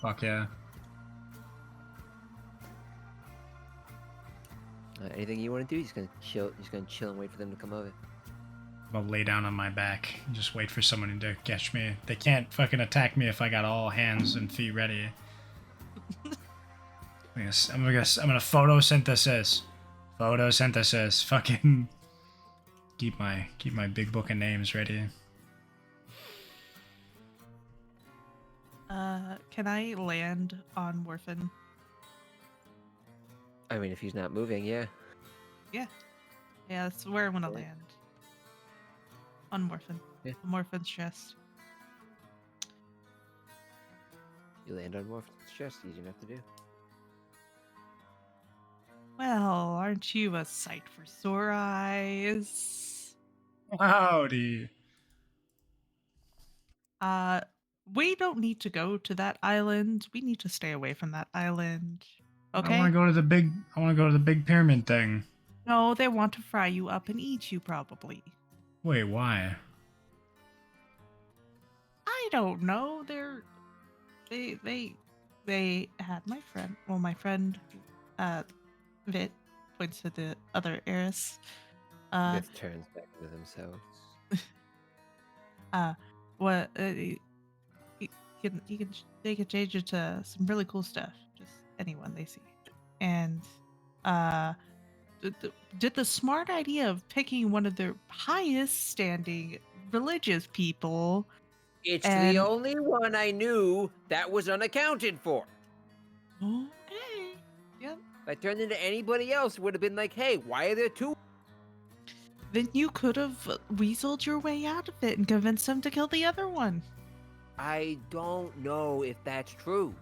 Fuck yeah. Anything you want to do? He's gonna chill. He's gonna chill and wait for them to come over. I'll lay down on my back and just wait for someone to catch me. They can't fucking attack me if I got all hands and feet ready. I'm gonna photosynthesis. Photosynthesis. Fucking keep my big book of names ready. Can I land on Morphin? I mean, if he's not moving, yeah. Yeah, that's where I want to Yeah. land. On Morphin. Yeah. Morphin's chest. You land on Morphin's chest. Easy enough to do. Well, aren't you a sight for sore eyes? Howdy. We don't need to go to that island. We need to stay away from that island. Okay? I want to go to the big pyramid thing. No, they want to fry you up and eat you, probably. Wait, why? I don't know. They had my friend. Well, my friend, Vit points to the other heiress. Myth turns back into themselves. What? They can change it to some really cool stuff. Just anyone they see, and did the smart idea of picking one of their highest standing religious people. It's And- the only one I knew that was unaccounted for. Okay. Yep. If I turned into anybody else, it would have been like, hey, why are there two? Then you could have weaseled your way out of it and convinced them to kill the other one. I don't know if that's true.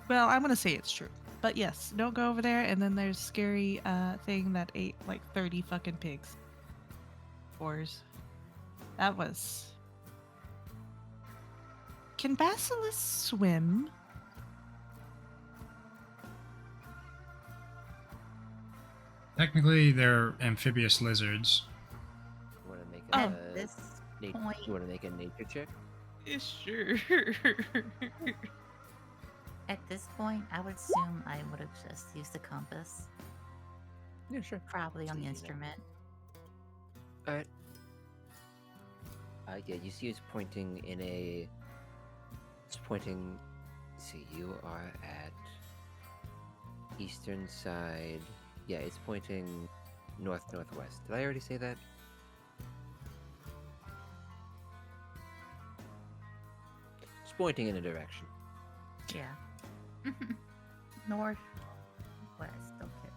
Well, I'm gonna say it's true. But yes, don't go over there. And then there's scary thing that ate like 30 fucking pigs. Boars. That was. Can basilisks swim? Technically, they're amphibious lizards. You want to make Oh. a At this point, you want to make a nature check? Sure. at this point, I would assume I would have just used the compass, Yeah, sure. probably on the Easy enough. instrument. All right. Yeah, you see it's pointing in a. It's pointing. See, you are at eastern side. Yeah, it's pointing northwest. Did I already say that? It's pointing in a direction. Yeah. North, west. Okay.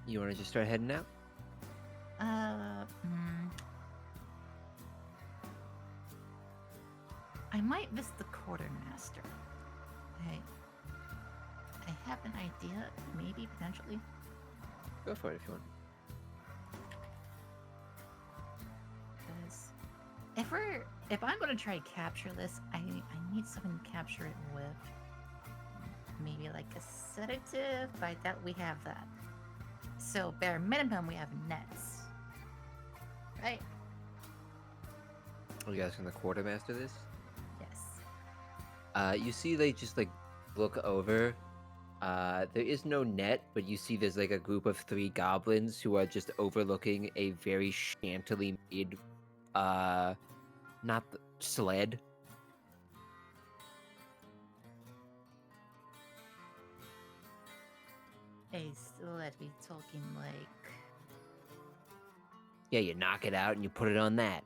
You want to just start heading out? I might miss the quartermaster. I have an idea, maybe potentially. Go for it if you want. Because if I'm gonna try to capture this, I need something to capture it with. Maybe like a sedative, but I doubt we have that. So bare minimum, we have nets. Right? Are you asking the quartermaster this? Yes. You see they just like look over. There is no net, but you see there's like a group of 3 goblins who are just overlooking a very shantily made, not sled. Hey, still let me talking like. Yeah, you knock it out and you put it on that.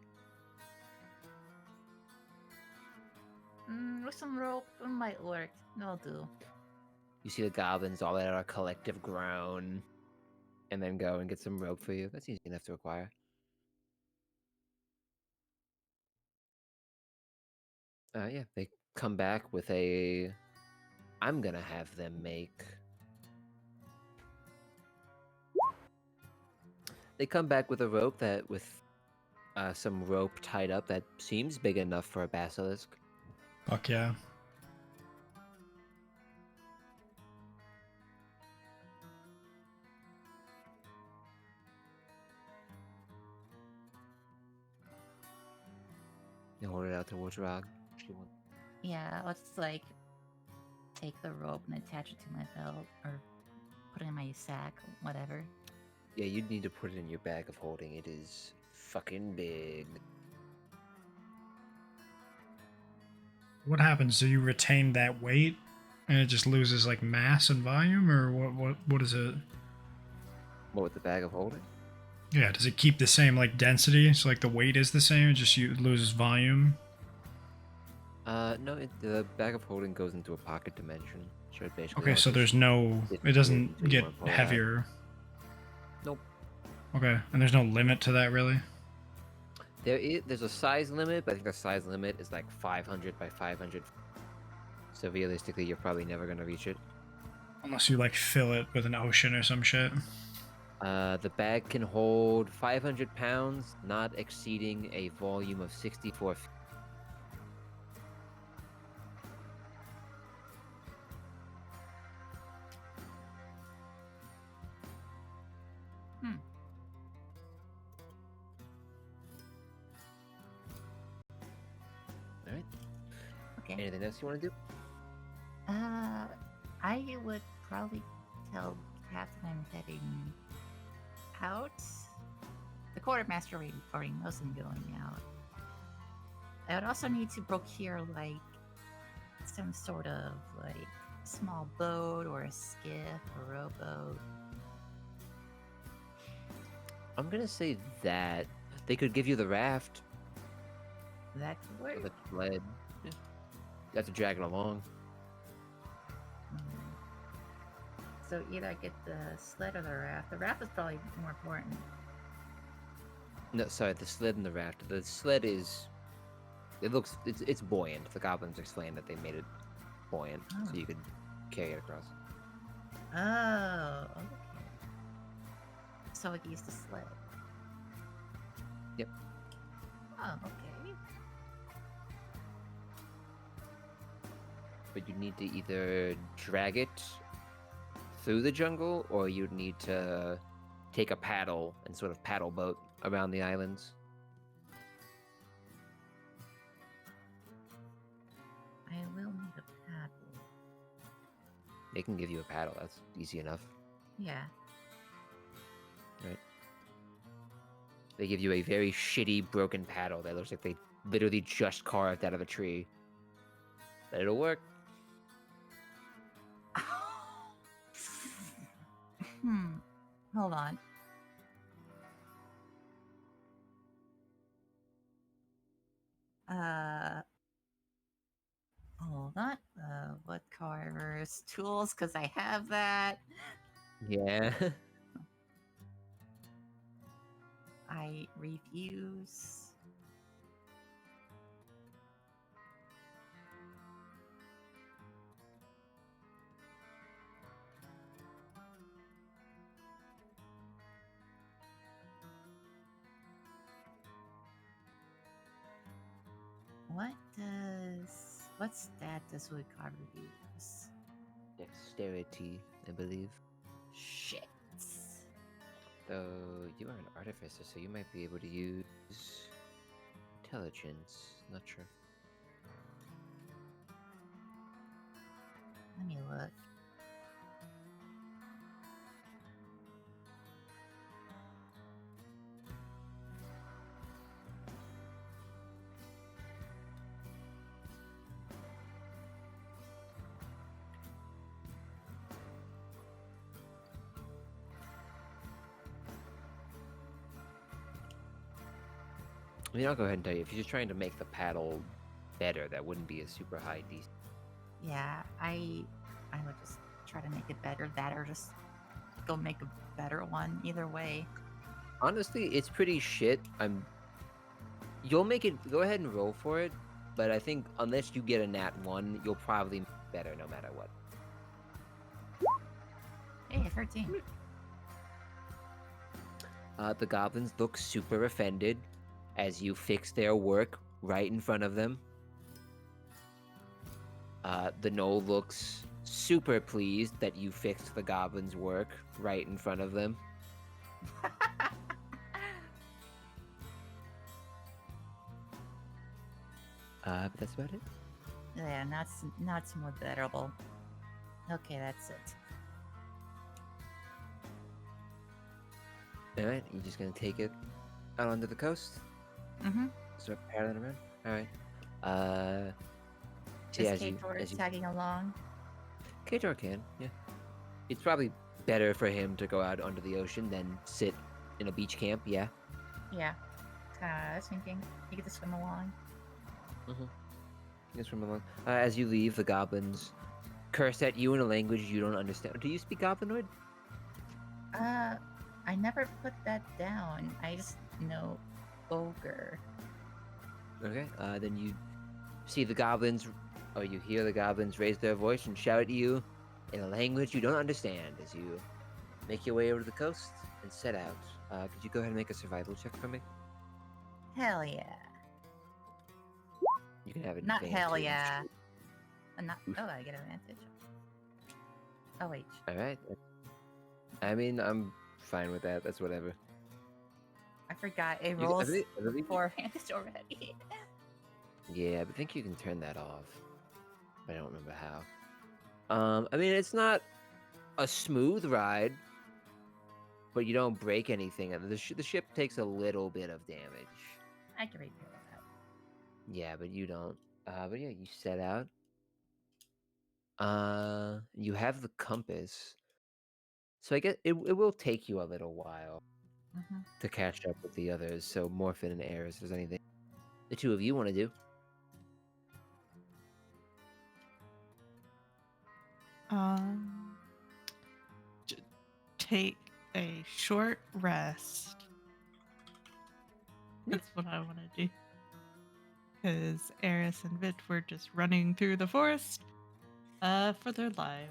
With some rope, it might work. It'll do. You see the goblins all at a collective groan, and then go and get some rope for you. That's easy enough to acquire. Yeah, they come back with a. I'm gonna have them make. They come back with a rope that with some rope tied up that seems big enough for a basilisk. Fuck yeah. You hold it out towards Rog. She won't. Yeah, let's like take the rope and attach it to my belt or put it in my sack, whatever. Yeah, you'd need to put it in your bag of holding. It is fucking big. What happens? Do you retain that weight, and it just loses like mass and volume, or what is it? What with the bag of holding? Yeah, does it keep the same like density? So like the weight is the same, it just loses volume. No, the bag of holding goes into a pocket dimension. So it basically. Okay, all so just there's no. sits It weird doesn't until you get wanna pull it out. heavier. Nope. Okay, and there's no limit to that really. There's a size limit, but I think the size limit is like 500 by 500. So realistically, you're probably never gonna reach it. Unless you like fill it with an ocean or some shit. The bag can hold 500 pounds, not exceeding a volume of 64 feet. All right. Okay. Anything else you want to do? I would probably tell Captain I'm heading out. The quartermaster already knows I'm going out. I would also need to procure like some sort of like small boat or a skiff or rowboat. I'm gonna say that they could give you the raft That could or work. the sled. Yeah. You have to drag it along. So either I get the sled or the raft. The raft is probably more important. No, sorry, the sled and the raft. The sled is. It's buoyant. The goblins explained that they made it buoyant, Oh. so you could carry it across. Oh, okay. So I can use the sled. Yep. Oh, okay. But you need to either drag it through the jungle, or you'd need to take a paddle and sort of paddle boat around the islands. I will need a paddle. They can give you a paddle. That's easy enough. Yeah. They give you a very shitty broken paddle that looks like they literally just carved out of a tree. But it'll work. Hold on. Hold on. What carvers tools? Because I have that. Yeah. I refuse. What stat does wood carver use? Dexterity, I believe. Shit. Though you are an artificer, so you might be able to use intelligence. Not sure. Let me look. I mean, I'll go ahead and tell you, if you're just trying to make the paddle better, that wouldn't be a super high DC. Yeah, I would just try to make it better. That or just go make a better one. Either way. Honestly, it's pretty shit. You'll make it. Go ahead and roll for it, but I think unless you get a nat 1, you'll probably make it better no matter what. Hey, 13. The goblins look super offended as you fix their work right in front of them. The gnoll looks super pleased that you fixed the goblins' work right in front of them. But that's about it. Yeah, not more bearable. Okay, that's it. All right, you're just gonna take it out onto the coast. Mm-hmm. Start paddling around. All right. So Just yeah, Kator tagging along. Kator can, yeah. It's probably better for him to go out onto the ocean than sit in a beach camp. Yeah. Yeah. I was thinking you get to swim along. Mm-hmm. Just from along. As you leave, the goblins curse at you in a language you don't understand. Do you speak Goblinoid? I never put that down. I just know ogre. Okay. Then you see the goblins, or you hear the goblins raise their voice and shout at you in a language you don't understand as you make your way over to the coast and set out. Could you go ahead and make a survival check for me? Hell yeah. You can have it. Not hell yeah. Not. Oh, I get advantage. Oh wait. All right. I mean, I'm fine with that. That's whatever. I forgot it You- I rolls believe- for advantage already. Yeah, I think you can turn that off. I don't remember how. I mean, it's not a smooth ride, but you don't break anything. And the ship takes a little bit of damage. I can repair that. Yeah, but you don't. But yeah, you set out. You have the compass. So I guess it will take you a little while Mm-hmm. to catch up with the others. So Morphin and Eris, if there's anything the two of you want to do. Take a short rest. That's what I want to do. Because Eris and Vit were just running through the forest for their lives.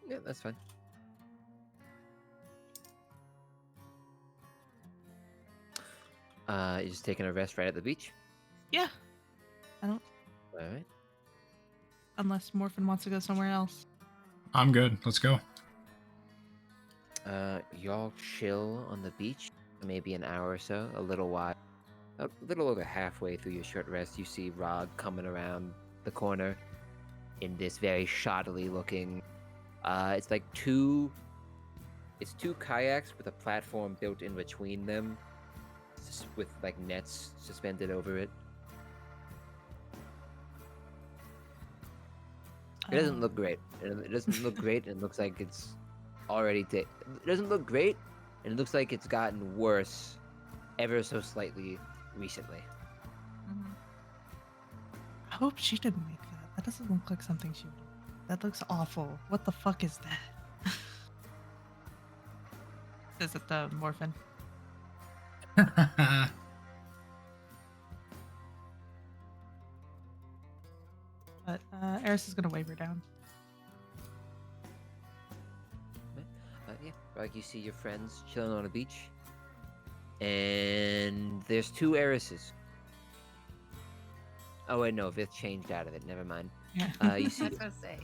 Yeah, that's fine. You're just taking a rest right at the beach? Yeah. I don't. Alright. Unless Morphin wants to go somewhere else. I'm good. Let's go. Y'all chill on the beach for maybe an hour or so, a little while. A little over halfway through your short rest, you see Rog coming around the corner in this very shoddily looking. It's two kayaks with a platform built in between them, with like nets suspended over it. It doesn't look great. It doesn't look great, and it looks like it's already. It doesn't look great, and it looks like it's gotten worse, ever so slightly recently. Mm-hmm. I hope she didn't make that. That doesn't look like something she would do. That looks awful. What the fuck is that? Says it the Morphin. But Eris is gonna wave her down. Yeah, like you see your friends chilling on a beach, and there's two Erises. Oh wait, no, Vith changed out of it. Never mind. Yeah. You see, I was gonna say.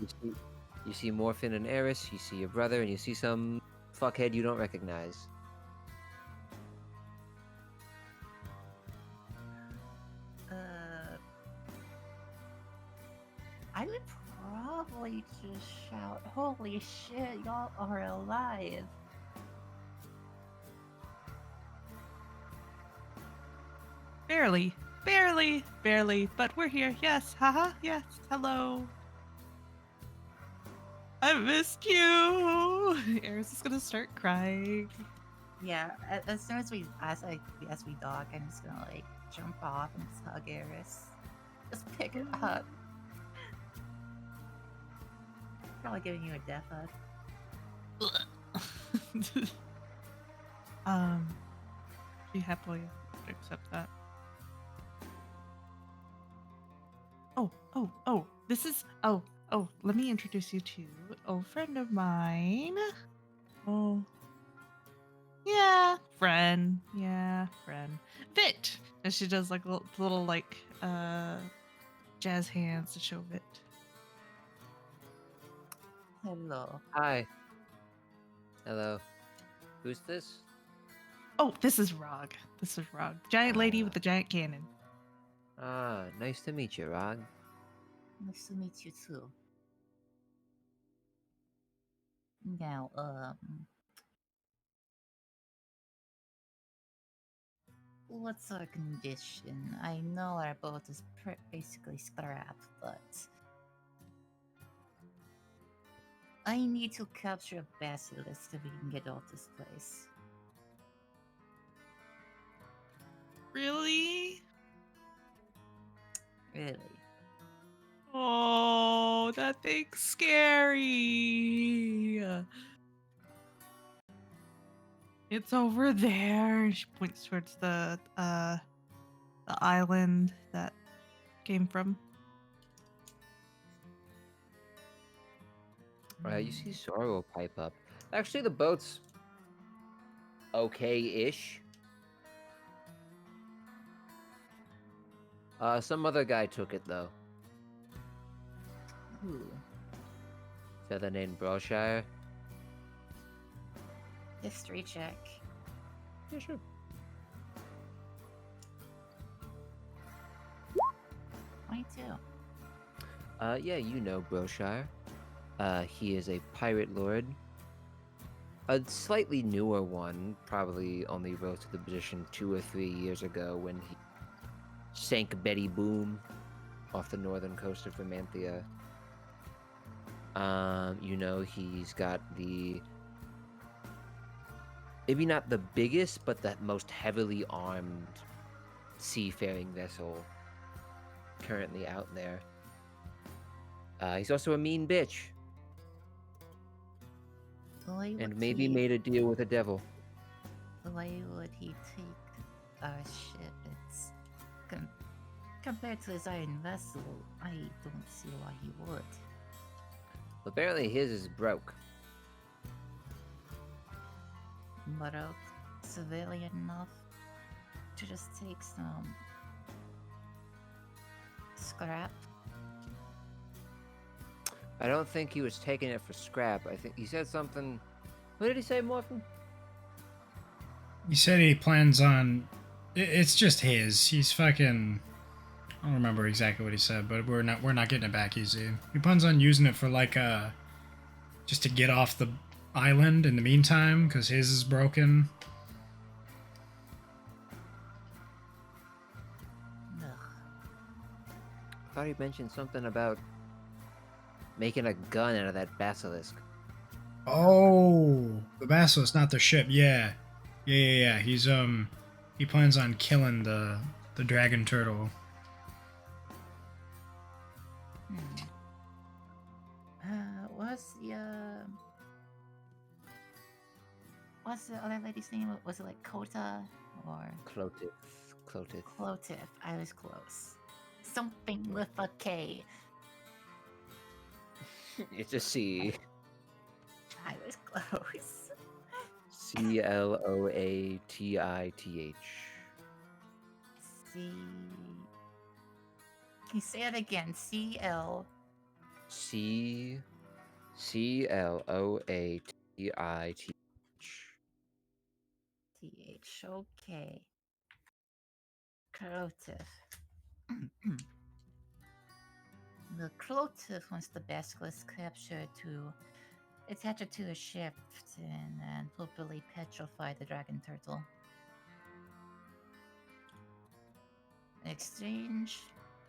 you see Morphin and Eris. You see your brother, and you see some fuckhead you don't recognize. I would probably just shout, "Holy shit, y'all are alive!" Barely, but we're here. Yes, haha, yes, hello. I missed you. Eris is gonna start crying. Yeah, as soon as we dock, I'm just gonna like jump off and just hug Eris. Just pick her up. Probably giving you a death hug. She happily accept that. This is let me introduce you to a friend of mine. Oh. Yeah, friend. Vit. And she does like little like jazz hands to show Vit. Hello. Hi. Hello. Who's this? Oh, this is Rog. Giant lady with the giant cannon. Ah, nice to meet you, Rog. Nice to meet you too. Now, what's our condition? I know our boat is basically scrapped, but I need to capture a basilisk so we can get off this place. Really? Really? Oh, that thing's scary. It's over there. She points towards the island that came from. You see Sorrow pipe up. Actually, the boat's okay-ish. Some other guy took it, though. Who? Is that the name Broshire? History check. Yeah, sure. 22. Yeah, you know Broshire. He is a pirate lord. A slightly newer one, probably only rose to the position 2 or 3 years ago when he sank Betty Boom off the northern coast of Vermanthia. You know, he's got the... maybe not the biggest, but the most heavily armed seafaring vessel currently out there. He's also a mean bitch, Why and would maybe he, made a deal with the devil. why would he take our ship? It's compared to his iron vessel, I don't see why he would. Apparently his is broke. But civilian enough to just take some scrap. I don't think he was taking it for scrap. I think he said something... What did he say, Morphin? He said he plans on. It's just his. He's fucking. I don't remember exactly what he said, but we're not getting it back easy. He plans on using it for like just to get off the island in the meantime, because his is broken. Ugh. I thought he mentioned something about making a gun out of that basilisk. Oh, the basilisk, not the ship. Yeah. He's he plans on killing the dragon turtle. What's the other lady's name? Was it like Kota or Clotif. Clotif? I was close. Something with a K. It's a C. I was close. Cloatith. C. Can you say it again? CL. Cloatith. TH. Okay. Clotif. The Clotif wants the basilisk captured to attach it to a ship and then hopefully petrify the dragon turtle. In exchange,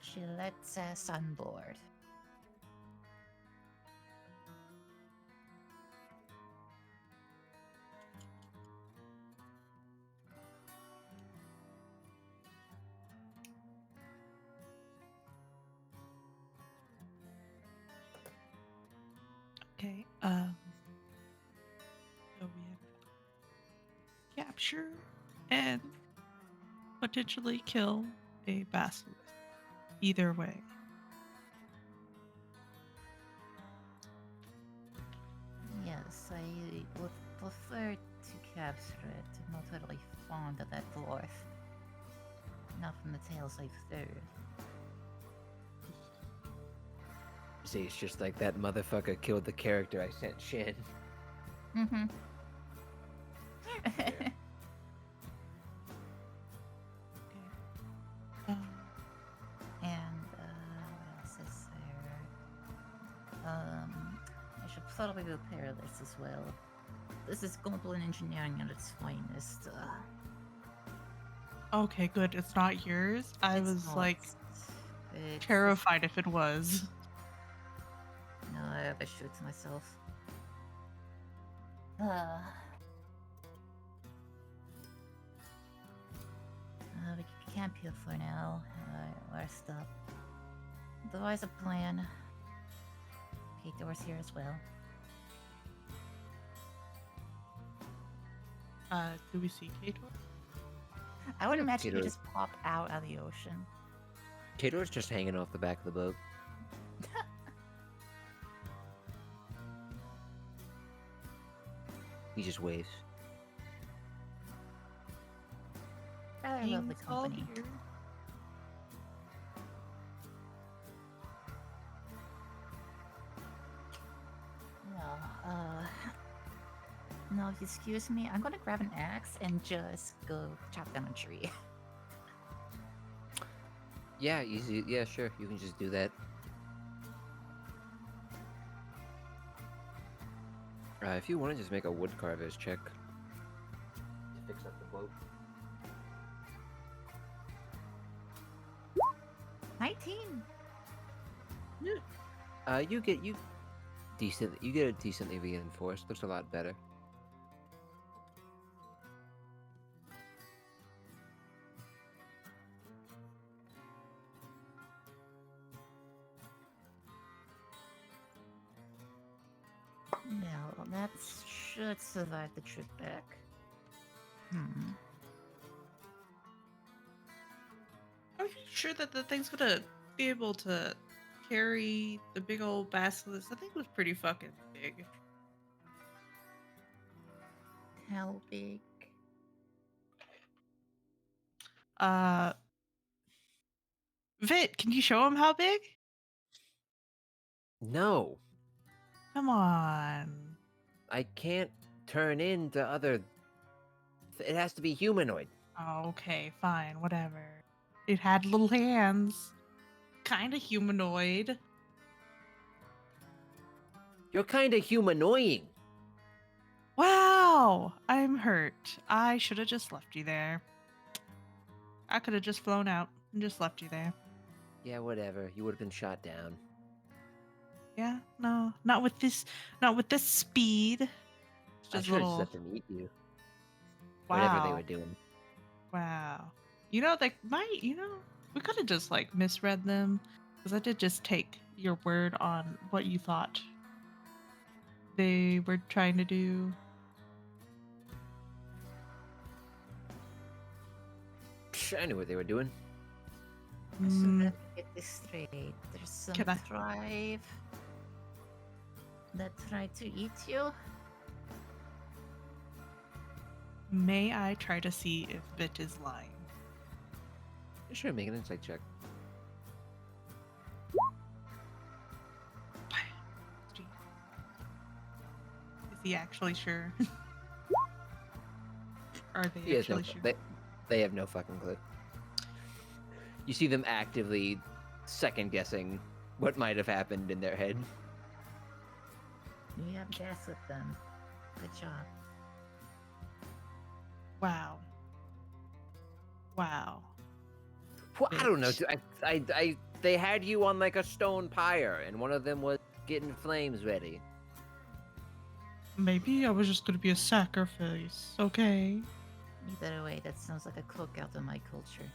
she lets us on board. Okay. So we have capture and potentially kill a basilisk. Either way. Yes, I would prefer to capture it. I'm not totally fond of that dwarf. Not from the tales I've heard. See, it's just like that motherfucker killed the character I sent Shin. Mm-hmm. Okay. thoroughly repair this as well. This is goblin engineering at its finest. Okay, good. It's not yours. I It's was not. like It's- terrified if it was. No, I have a shoot myself. We can camp here for now. Rest up. Devise a plan. Kator's here as well. Do we see Kator? I would imagine you Kator- just pop out of the ocean. Kator's just hanging off the back of the boat. He just waves. I love the King's all company. here. No, no, excuse me. I'm gonna grab an axe and just go chop down a tree. Yeah, easy. Yeah, sure. You can just do that. If you want to just make a woodcarver's check to fix up the boat. 19. You get a decently reinforced. Looks a lot better. No, that should survive the trip back. Are you sure that the thing's gonna be able to carry the big old basilisk? I think it was pretty fucking big. How big? Vit, can you show him how big? No, Come on. I can't turn into other. It has to be humanoid. Oh, okay, fine, whatever. It had little hands. Kinda humanoid. You're kind of humanoid. Wow, I'm hurt. I should have just left you there. I could have just flown out and just left you there. Yeah, whatever. You would have been shot down. Yeah, no, not with this speed. It's I just should have little. just let them eat you. Wow. Whatever they were doing. Wow. You know, they might. You know, we could have just like misread them, because I did just take your word on what you thought they were trying to do. Psh, I knew what they were doing. So Mm, let me get this straight. There's some Can I- tribe that tried to eat you. may I try to see if Vit is lying? Sure, make an insight check. Is he actually sure? Are they He has no, actually sure? they have no fucking clue. You see them actively second guessing what might have happened in their head. You have gas with them. Good job. Wow. Wow. Well, I don't know. Bitch. They had you on like a stone pyre, and one of them was getting flames ready. Maybe I was just gonna be a sacrifice. Okay. Either way, that sounds like a cookout in my culture.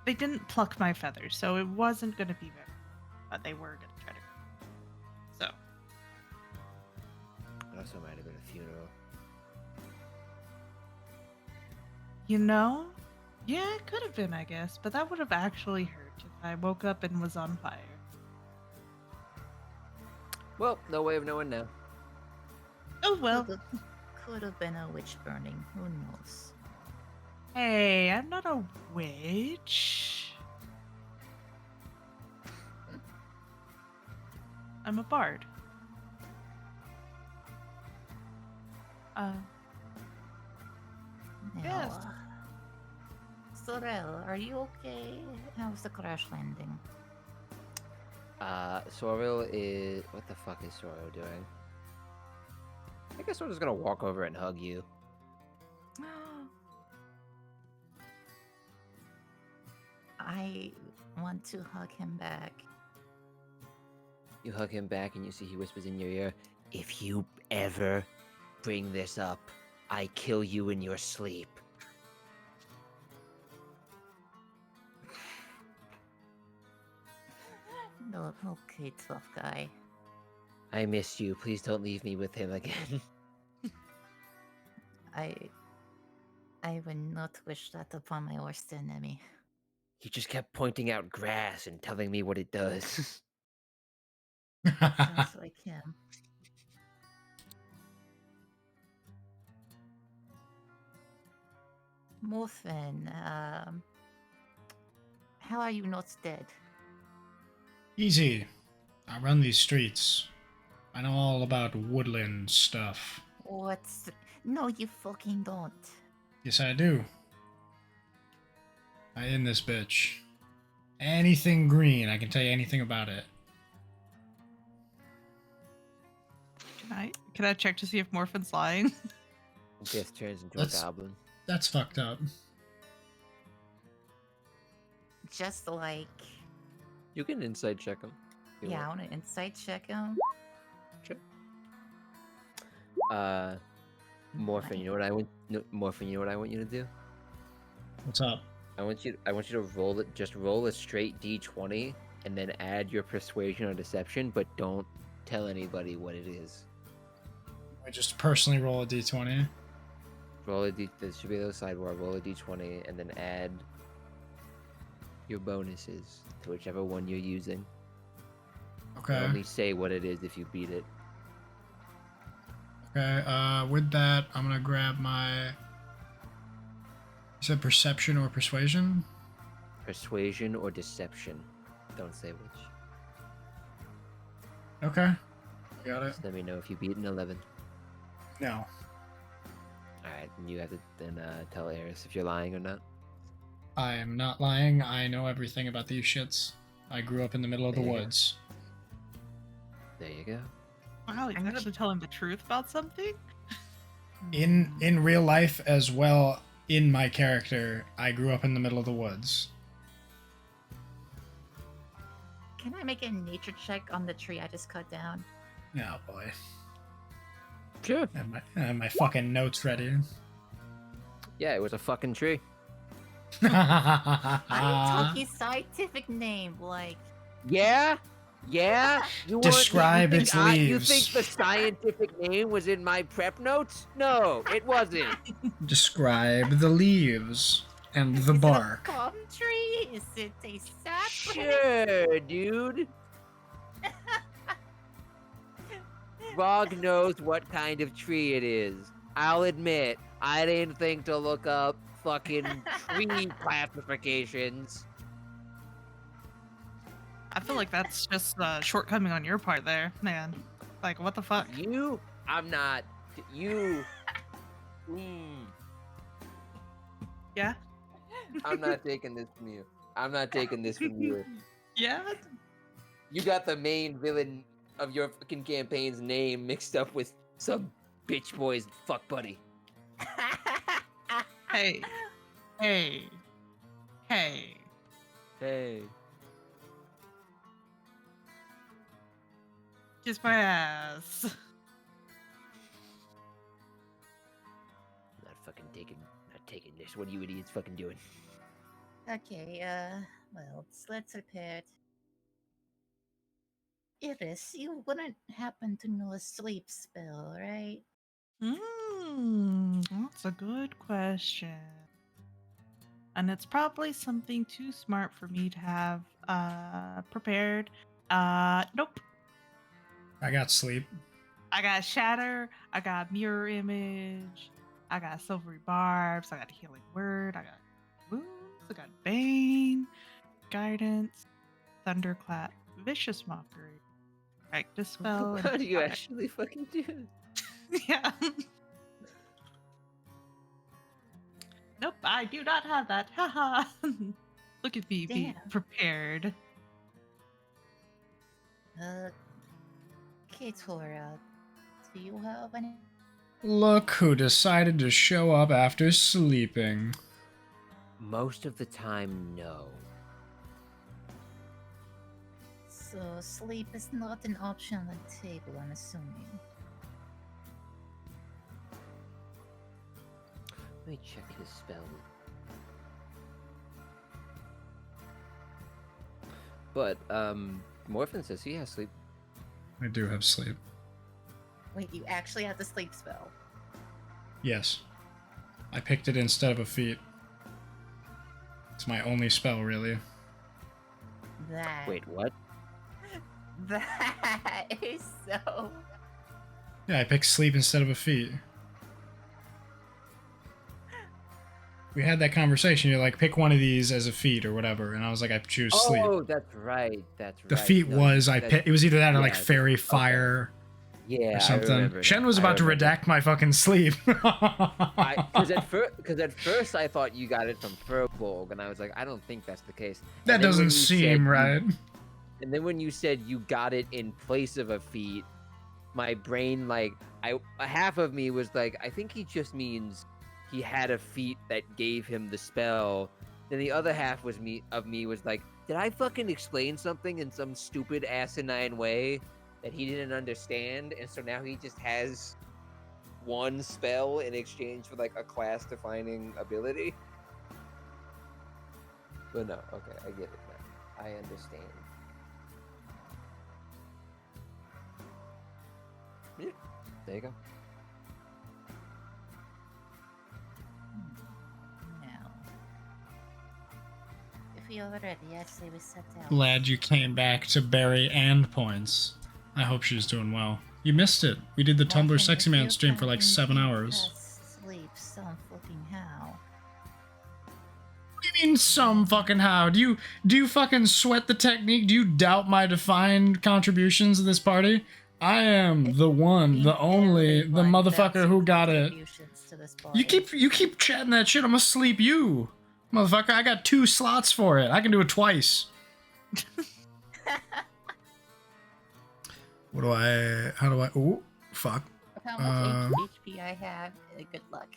They didn't pluck my feathers, so it wasn't gonna be very. But they were gonna try to. So. It also might have been a funeral. You know? Yeah, it could have been, I guess, but that would have actually hurt if I woke up and was on fire. Well, no way of knowing now. Oh well. Could have been a witch burning. Who knows? Hey, I'm not a witch. I'm a bard. Yes. Now, Sorel, are you okay? How's the crash landing? Sorrel is... What the fuck is Sorrel doing? I guess we're just gonna walk over and hug you. I want to hug him back. You hug him back and you see he whispers in your ear, "If you ever bring this up, I kill you in your sleep." No, okay, tough guy. I miss you. Please don't leave me with him again. I would not wish that upon my worst enemy. He just kept pointing out grass and telling me what it does. Sounds like him. Morphin, how are you not dead? Easy. I run these streets. I know all about woodland stuff. What's... No, you fucking don't. Yes, I do. I in this bitch. Anything green, I can tell you anything about it. Can I check to see if Morphin's lying? Biff turns into That's- a goblin. That's fucked up. Just like... You can insight check him. if you Yeah, I want. want to insight check him. Morphin, you know what I want? No, Morphin, you know what I want you to do? What's up? I want you to roll it. Just roll a straight d20, and then add your persuasion or deception, but don't tell anybody what it is. I just personally roll a d20. Roll a d. This should be the sidebar. Roll a d20, and then add your bonuses to whichever one you're using. Okay. Only say what it is if you beat it. Okay, with that, I'm gonna grab my... You said perception or persuasion? Persuasion or deception. Don't say which. Okay. Got it. Just let me know if you beat an 11. No. Alright, and you have to then tell Eris if you're lying or not. I am not lying. I know everything about these shits. I grew up in the middle of the There you go. woods. There you go. Wow, you I'm gonna- actually tell him the truth about something? In real life as well, in my character, I grew up in the middle of the woods. Can I make a nature check on the tree I just cut down? Oh boy. Sure. I have my fucking notes ready. Yeah, it was a fucking tree. I'm talking scientific name, like... Yeah? Yeah? You want- Describe you its think You leaves. think the scientific name was in my prep notes? No, it wasn't. Describe the leaves and the Is bark. it a palm tree? Is it a sapling? Sure, dude. Rog knows what kind of tree it is. I'll admit, I didn't think to look up fucking tree classifications. I feel like that's just a shortcoming on your part there, man. Like, what the fuck? I'm not. You. Mm, Yeah? I'm not taking this from you. I'm not taking this from you. Yeah? You got the main villain of your fucking campaign's name mixed up with some bitch boy's fuck buddy. Hey. Hey. Hey. Hey. Kiss my ass. Not taking this. What are you idiots fucking doing? Okay, well, let's repair it. Iris, you wouldn't happen to know a sleep spell, right? That's a good question. And it's probably something too smart for me to have prepared. Nope. I got sleep. I got shatter, I got mirror image, I got silvery barbs, I got healing word, I got wounds, I got bane, guidance, thunderclap, vicious mockery, right dispel. How do you and- actually fucking do it? Yeah. Nope, I do not have that. Haha. Look at me be Damn. prepared. Ketora, do you have any? Look who decided to show up after sleeping. Most of the time, no. So sleep is not an option on the table, I'm assuming. Let me check his spell. But, Morphin says he has sleep. I do have sleep. Wait, you actually have the sleep spell? Yes. I picked it instead of a feat. It's my only spell, really. That. Wait, what? That is so. Yeah, I picked sleep instead of a feat. We had that conversation. You're like, pick one of these as a feat or whatever, and I was like, I choose sleep. Oh, that's right. That's right. The feat No, was that- it was either that or like yeah, fairy okay. fire Yeah, or something. I remember Shen now. was I about to remember. redact my fucking sleep. Because at first I thought you got it from Furbolg, and I was like, I don't think that's the case. That And then when doesn't you seem said right. And then when you said you got it in place of a feat, my brain half of me was like, I think he just means he had a feat that gave him the spell. Then the other half was me was like, did I fucking explain something in some stupid asinine way that he didn't understand? And so now he just has one spell in exchange for like a class defining ability. But no, okay, I get it now. I understand. Yeah, there you go. Now. If you're ready, I'd say we set down. Glad you came back to Barry and points. I hope she's doing well. You missed it. We did the Tumblr Nothing Sexy if Man you stream for like can 7 keep hours. us Sleep some fucking how. What do you mean some fucking how? Do you fucking sweat the technique? Do you doubt my defined contributions in this party? I am the one, the only, the motherfucker who got it. You keep chatting that shit, I'm gonna sleep you. Motherfucker, I got 2 slots for it. I can do it twice. How do I, ooh, fuck. How much HP I have, good luck.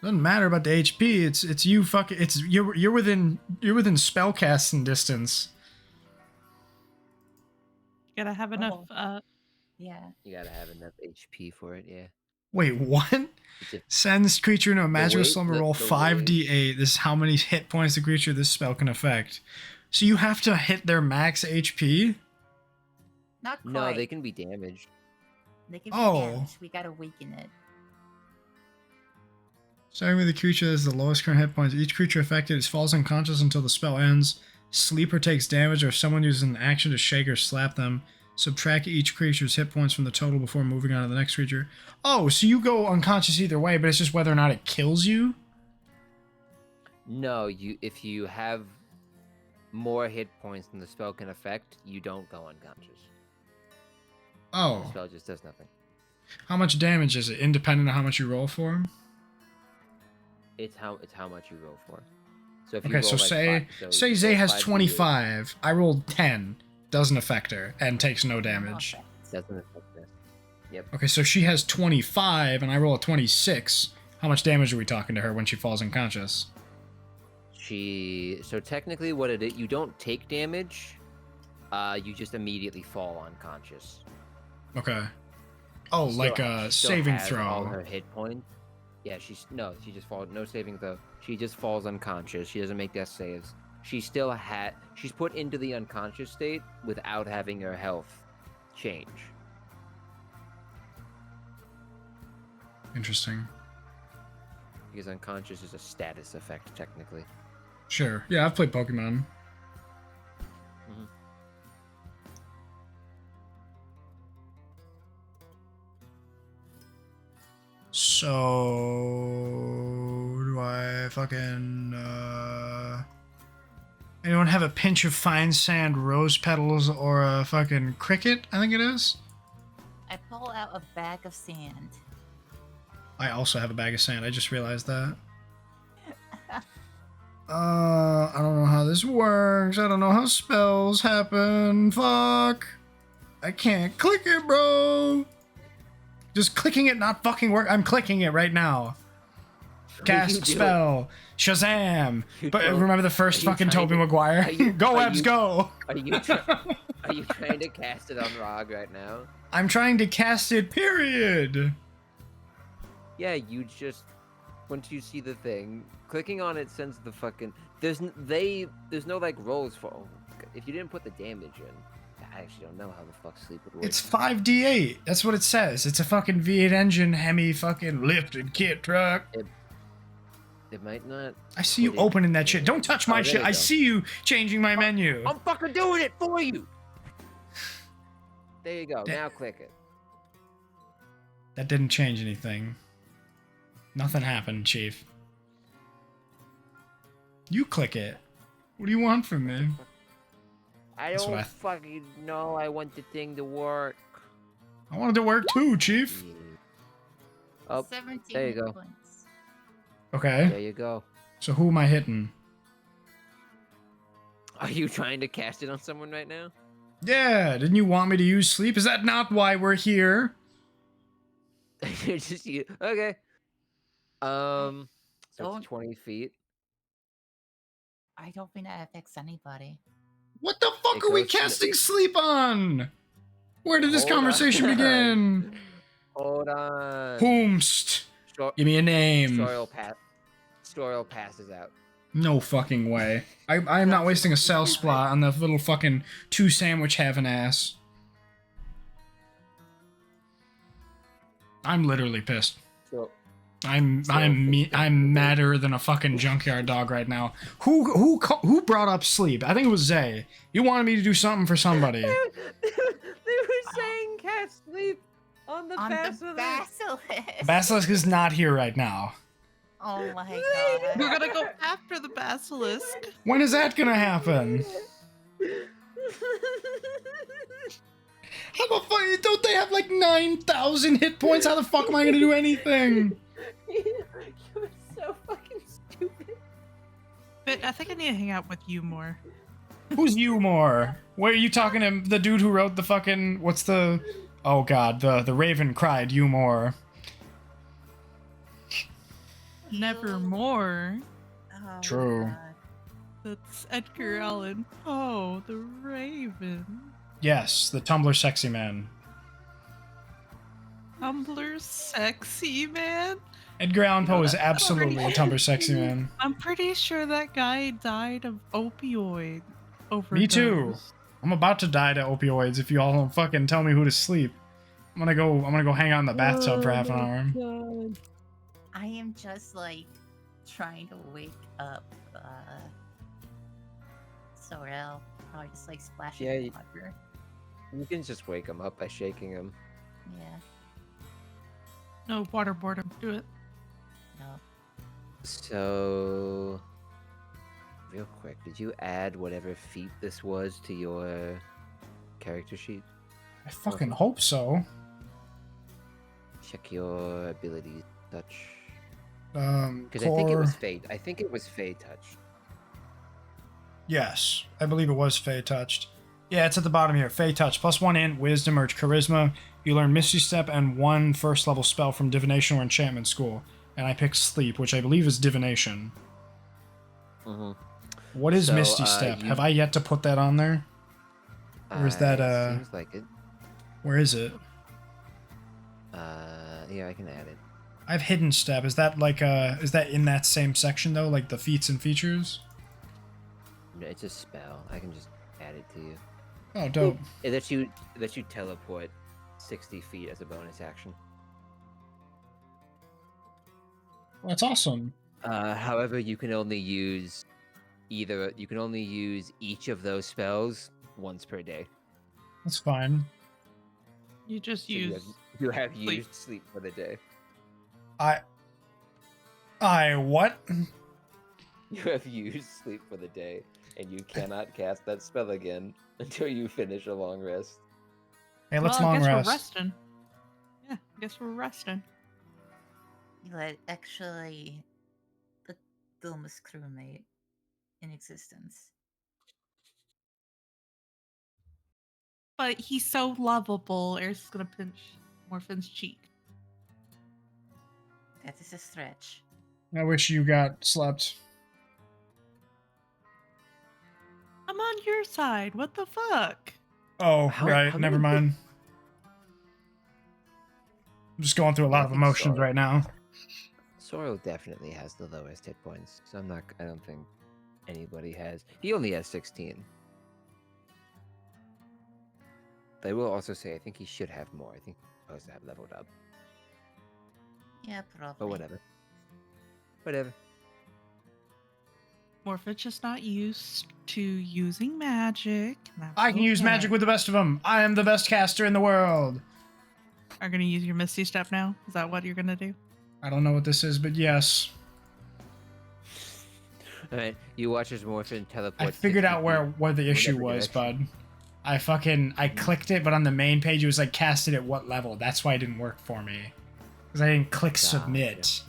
Doesn't matter about the HP, it's you fucking, you're within spellcasting distance. You gotta have enough. Yeah. You gotta have enough HP for it, yeah. Wait, what? It's a- Sends creature into a magical way- slumber, the- roll the way- 5d8. This is how many hit points the creature this spell can affect. So you have to hit their max HP? Not quite. No, they can be damaged. They can be Oh. damaged. We gotta weaken it. Starting with the creature that has the lowest current hit points. Each creature affected falls unconscious until the spell ends. Sleeper takes damage, or if someone uses an action to shake or slap them. Subtract each creature's hit points from the total before moving on to the next creature. Oh, so you go unconscious either way, but it's just whether or not it kills you? No, if you have more hit points than the spell can affect, you don't go unconscious. The Oh. spell just does nothing. How much damage is it? Independent of how much you roll for? It's how much you roll for. So if you Okay, roll so like say you Zay roll has 5d8, 25. I rolled 10. Doesn't affect her and takes no damage. Okay. Doesn't affect this. Yep. Okay, so she has 25 and I roll a 26. How much damage are we talking to her when she falls unconscious? So technically what it is, you don't take damage. You just immediately fall unconscious. Okay. Oh, Still- like a she still saving has all throw. her hit points. Yeah, she just falls. No saving throw. She just falls unconscious. She doesn't make death saves. She's put into the unconscious state without having her health change. Interesting. Because unconscious is a status effect, technically. Sure. Yeah, I've played Pokemon. Mhm. So do I fucking anyone have a pinch of fine sand, rose petals, or a fucking cricket? I think it is. I pull out a bag of sand. I also have a bag of sand. I just realized that. I don't know how this works. I don't know how spells happen. Fuck. I can't click it, bro. Just clicking it not fucking work. I'm clicking it right now. Cast spell. Shazam. But remember the first fucking Tobey Maguire? Go, Ebbs, go. Are you trying to cast it on Rog right now? I'm trying to cast it, period. Yeah, you just once you see the thing, clicking on it sends the fucking there's no like rolls for if you didn't put the damage in. I actually don't know how the fuck sleep would work. It's 5d8. That's what it says. It's a fucking V8 engine Hemi fucking lifted kit truck. It might not. I see you opening that shit. Don't touch my shit. I see you changing my menu. I'm fucking doing it for you. There you go. Now click it. That didn't change anything. Nothing happened, Chief. You click it. What do you want from me? I don't fucking know. I want the thing to work. I wanted to work too, Chief. Oh, 17 there you go. points. Okay. There you go. So who am I hitting? Are you trying to cast it on someone right now? Yeah, didn't you want me to use sleep? Is that not why we're here? Just you. Okay. So Don't- it's 20 feet. I don't think that affects anybody. What the fuck are we casting sleep on? Where did this conversation begin? Hold on. Whomst. Give me a name. Storial passes out. No fucking way. I am not wasting a cell spot on the little fucking 2 sandwich having ass. I'm literally pissed. I'm madder than a fucking junkyard dog right now. Who brought up sleep? I think it was Zay. You wanted me to do something for somebody. They were saying cast sleep on the basilisk. Basilisk is not here right now. Oh my god. We're gonna go after the basilisk. When is that gonna happen? How the fuck? Don't they have like 9,000 hit points? How the fuck am I gonna do anything? You're so fucking stupid. But I think I need to hang out with you more. Who's you more? Where are you talking to? The dude who wrote the fucking what's the? Oh god, the Raven cried you more. Nevermore. Oh, True. God. That's Edgar Allan Poe, the Raven. Yes, the Tumblr sexy man. Tumblr sexy man? Edgar Allan Poe is that's absolutely a Tumblr sexy man. I'm pretty sure that guy died of opioid overdose. Me too. I'm about to die to opioids if you all don't fucking tell me who to sleep. I'm gonna go hang out in the bathtub for half an hour. I am just like trying to wake up Sorel. Probably just like splashing water. You can just wake him up by shaking him. Yeah. No, waterboard him. Do it. No. So, real quick, did you add whatever feat this was to your character sheet? I fucking hope so. Check your abilities. Touch. Because I think it was Fate. I think it was Fate touch. Yes, I believe it was Fey touched. Yeah, it's at the bottom here. Fey touch +1 int, wisdom or charisma. You learn Misty Step and 1 first level spell from divination or enchantment school. And I picked sleep, which I believe is divination. Mm-hmm. What is Misty Step? Have I yet to put that on there? Or is that Seems like it. Where is it? Yeah, I can add it. I have hidden step. Is that like is that in that same section though, like the feats and features? No, it's a spell. I can just add it to you. Oh, dope. It lets you teleport 60 feet as a bonus action. Well, that's awesome. However, you can only use each of those spells once per day. That's fine. You just So use. you have used sleep for the day. I what? You have used sleep for the day, and you cannot cast that spell again until you finish a long rest. Hey, let's well, long I guess rest. We're resting. Yeah, I guess we're resting. But actually, the dumbest crewmate in existence. But he's so lovable. Eris is gonna pinch Morphin's cheek. That is a stretch. I wish you got slept. I'm on your side. What the fuck? Oh, How- right. how Never many- mind. I'm just going through a lot I of think emotions so. right now. Sorrow definitely has the lowest hit points, so I don't think anybody has. He only has 16. But I will also say, I think he should have more. I think he's supposed to have leveled up. Yeah, probably. But whatever. Whatever. Morphin's just not used to using magic. and that's I can use okay. magic with the best of them. I am the best caster in the world. Are you gonna use your Misty Step now? Is that what you're gonna do? I don't know what this is, but yes. Alright, you watch as Morphin teleports. I figured 60 out where the issue whatever was, direction. bud. I clicked it, but on the main page it was like casted at what level. That's why it didn't work for me. Because I didn't click submit.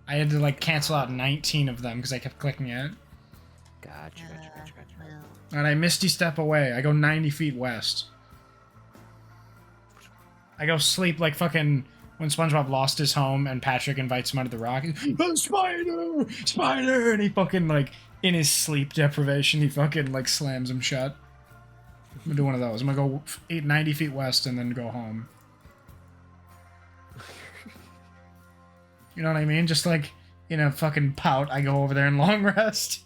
I had to like cancel out 19 of them because I kept clicking it. Gotcha. Well, And I misty step away. I go 90 feet west. I go sleep like fucking when SpongeBob lost his home and Patrick invites him under the rock. Oh, spider! Spider! And he fucking like, in his sleep deprivation, he fucking like slams him shut. I'm gonna do one of those. I'm gonna go 90 feet west and then go home. You know what I mean? Just like in a fucking pout, I go over there and long rest.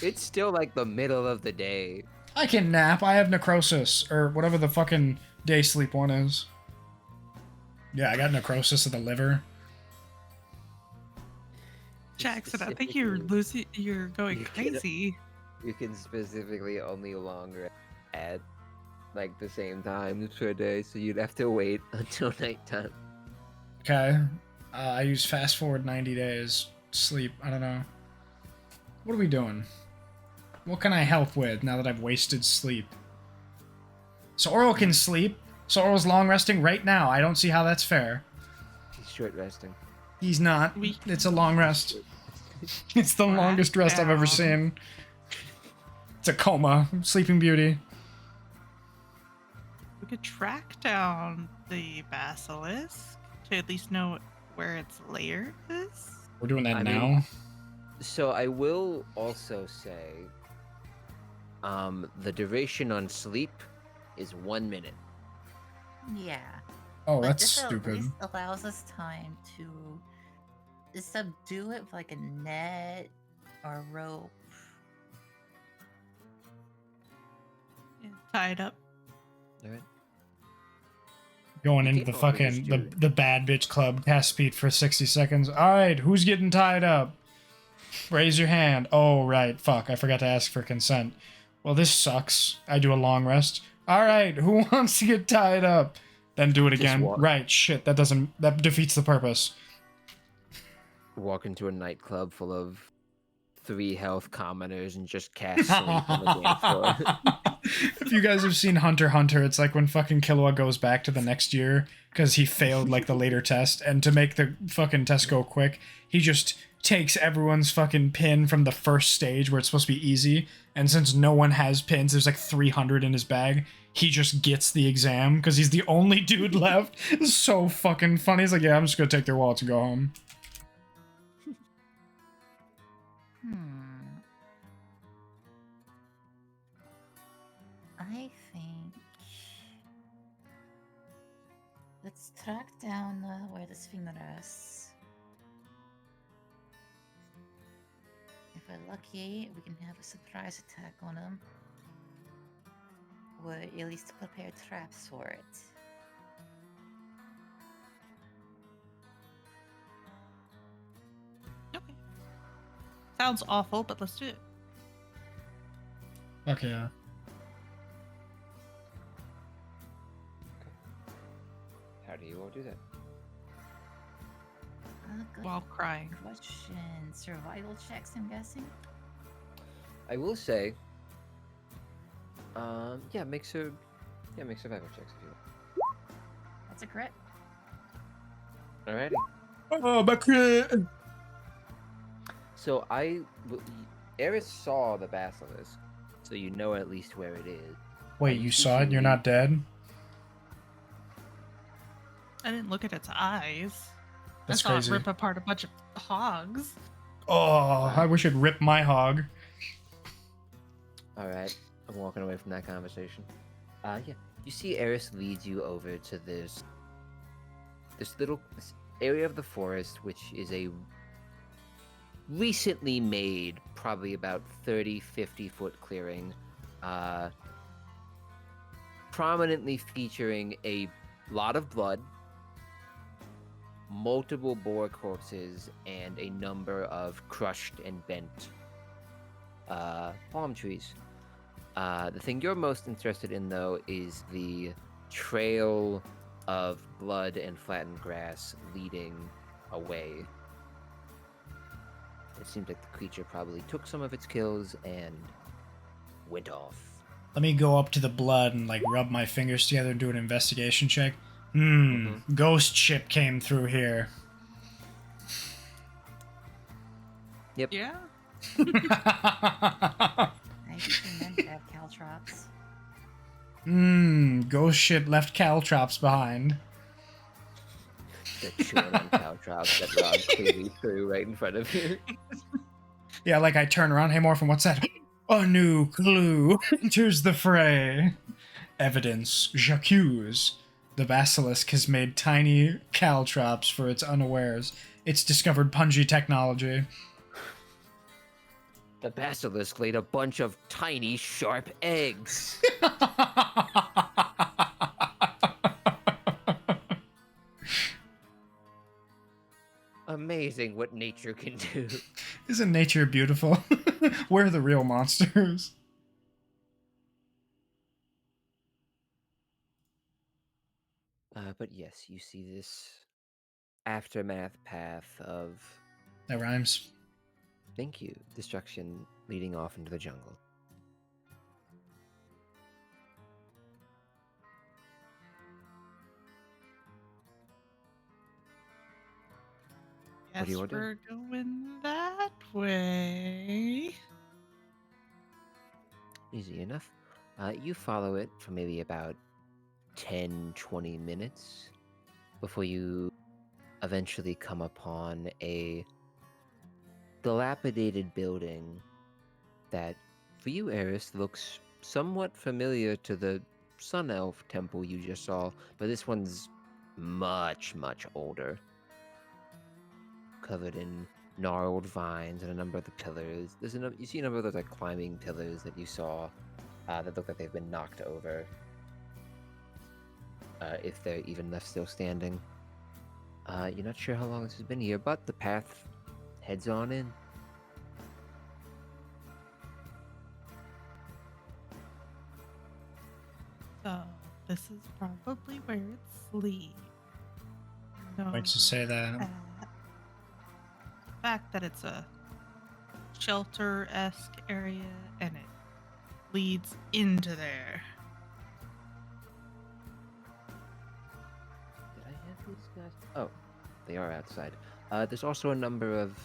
It's still like the middle of the day. I can nap. I have necrosis, or whatever the fucking day sleep one is. Yeah, I got necrosis of the liver. Jackson, I think you're losing. You're going You can- crazy. You can specifically only long rest at like the same times per day, so you'd have to wait until nighttime. Okay. I use fast forward 90 days. Sleep. I don't know. What are we doing? What can I help with now that I've wasted sleep? So Oral can sleep. So Oral's long resting right now. I don't see how that's fair. He's short resting. He's not. It's a long rest. It's the longest rest I've ever seen. It's a coma. Sleeping Beauty. We could track down the basilisk to at least know where its lair is. We're doing that I now. mean- So I will also say, the duration on sleep is 1 minute. yeah. Oh, But that's this at stupid. least allows us time to subdue it with like a net or rope. Yeah, tied up. All right. Going You into the can't always fucking do- the bad bitch club cast speed for 60 seconds. All right, who's getting tied up? Raise your hand. Oh, right. Fuck, I forgot to ask for consent. Well, this sucks. I do a long rest. All right, who wants to get tied up? Then do it Just again. walk. Right, shit, that defeats the purpose. Walk into a nightclub full of 3 health commoners and just cast sleep on the dance floor. If you guys have seen Hunter x Hunter, it's like when fucking Killua goes back to the next year because he failed like the later test, and to make the fucking test go quick, he just takes everyone's fucking pin from the first stage where it's supposed to be easy, and since no one has pins, there's like 300 in his bag, he just gets the exam because he's the only dude left. It's so fucking funny. He's like, yeah, I'm just gonna take their wallets and go home. I think let's track down where this thing rests. If we're lucky, we can have a surprise attack on him, or at least prepare traps for it. Okay. Sounds awful, but let's do it. Fuck yeah. How do you all do that? Good While crying. question. Survival checks, I'm guessing. I will say, make survival checks if you want. That's a crit. Alrighty. Oh, my crit. So Eris saw the basilisk, so you know at least where it is. Wait, you saw it and you're not dead? I didn't look at its eyes. That's I saw crazy. it rip apart a bunch of hogs. Oh, I wish it'd rip my hog. All right, I'm walking away from that conversation. Yeah, you see Eris leads you over to this area of the forest, which is a recently made, probably about 30-50 foot clearing, prominently featuring a lot of blood, multiple boar corpses, and a number of crushed and bent palm trees. The thing you're most interested in, though, is the trail of blood and flattened grass leading away. It seems like the creature probably took some of its kills and went off. Let me go up to the blood and like rub my fingers together and do an investigation check. Ghost ship came through here. Yep. Yeah. I just meant to have caltrops. Ghost ship left caltrops behind. The chewing on cow drops that Rob clearly threw right in front of you. Yeah, like I turn around. Hey, Morphin, what's that? A new clue enters the fray. Evidence. J'accuse. The basilisk has made tiny caltrops for its unawares. It's discovered punji technology. The basilisk laid a bunch of tiny, sharp eggs. Amazing what nature can do. Isn't nature beautiful? We're the real monsters. But yes, you see this aftermath path of, That rhymes. thank you, destruction leading off into the jungle. What do Guess you order? we're going that way. Easy enough. You follow it for maybe about 10-20 minutes before you eventually come upon a dilapidated building that, for you, Eris, looks somewhat familiar to the Sun Elf temple you just saw, but this one's much, much older. Covered in gnarled vines and a number of the pillars. You see a number of those like climbing pillars that you saw that look like they've been knocked over. If they're even left still standing. You're not sure how long this has been here, but the path heads on in. So this is probably where it sleeps. Likes to say that. The fact that it's a shelter-esque area and it leads into there. Did I have these guys? Oh, they are outside. There's also a number of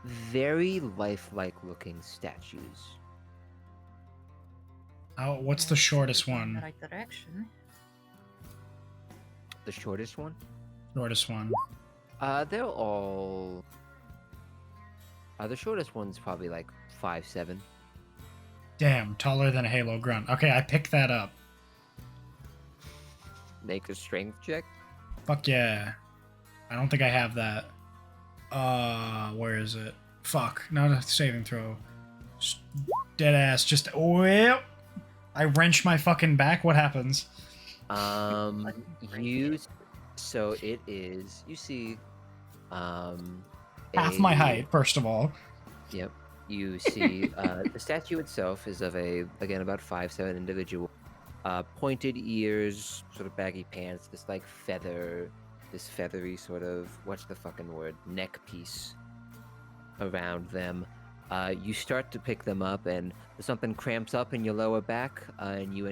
very lifelike looking statues. Oh, what's the shortest Going in one? the right direction. The shortest one? Shortest one. They're all. The shortest one's probably like 5'7". Damn, taller than a Halo grunt. Okay, I picked that up. Make a strength check. Fuck yeah. I don't think I have that. Where is it? Fuck, not a saving throw. Dead ass, just whip. I wrench my fucking back. What happens? So it is. You see, Half my height, first of all. Yep. You see, the statue itself is of again about 5'7" individual. Pointed ears, sort of baggy pants, this feathery sort of, what's the fucking word, neck piece around them. You start to pick them up and something cramps up in your lower back, and you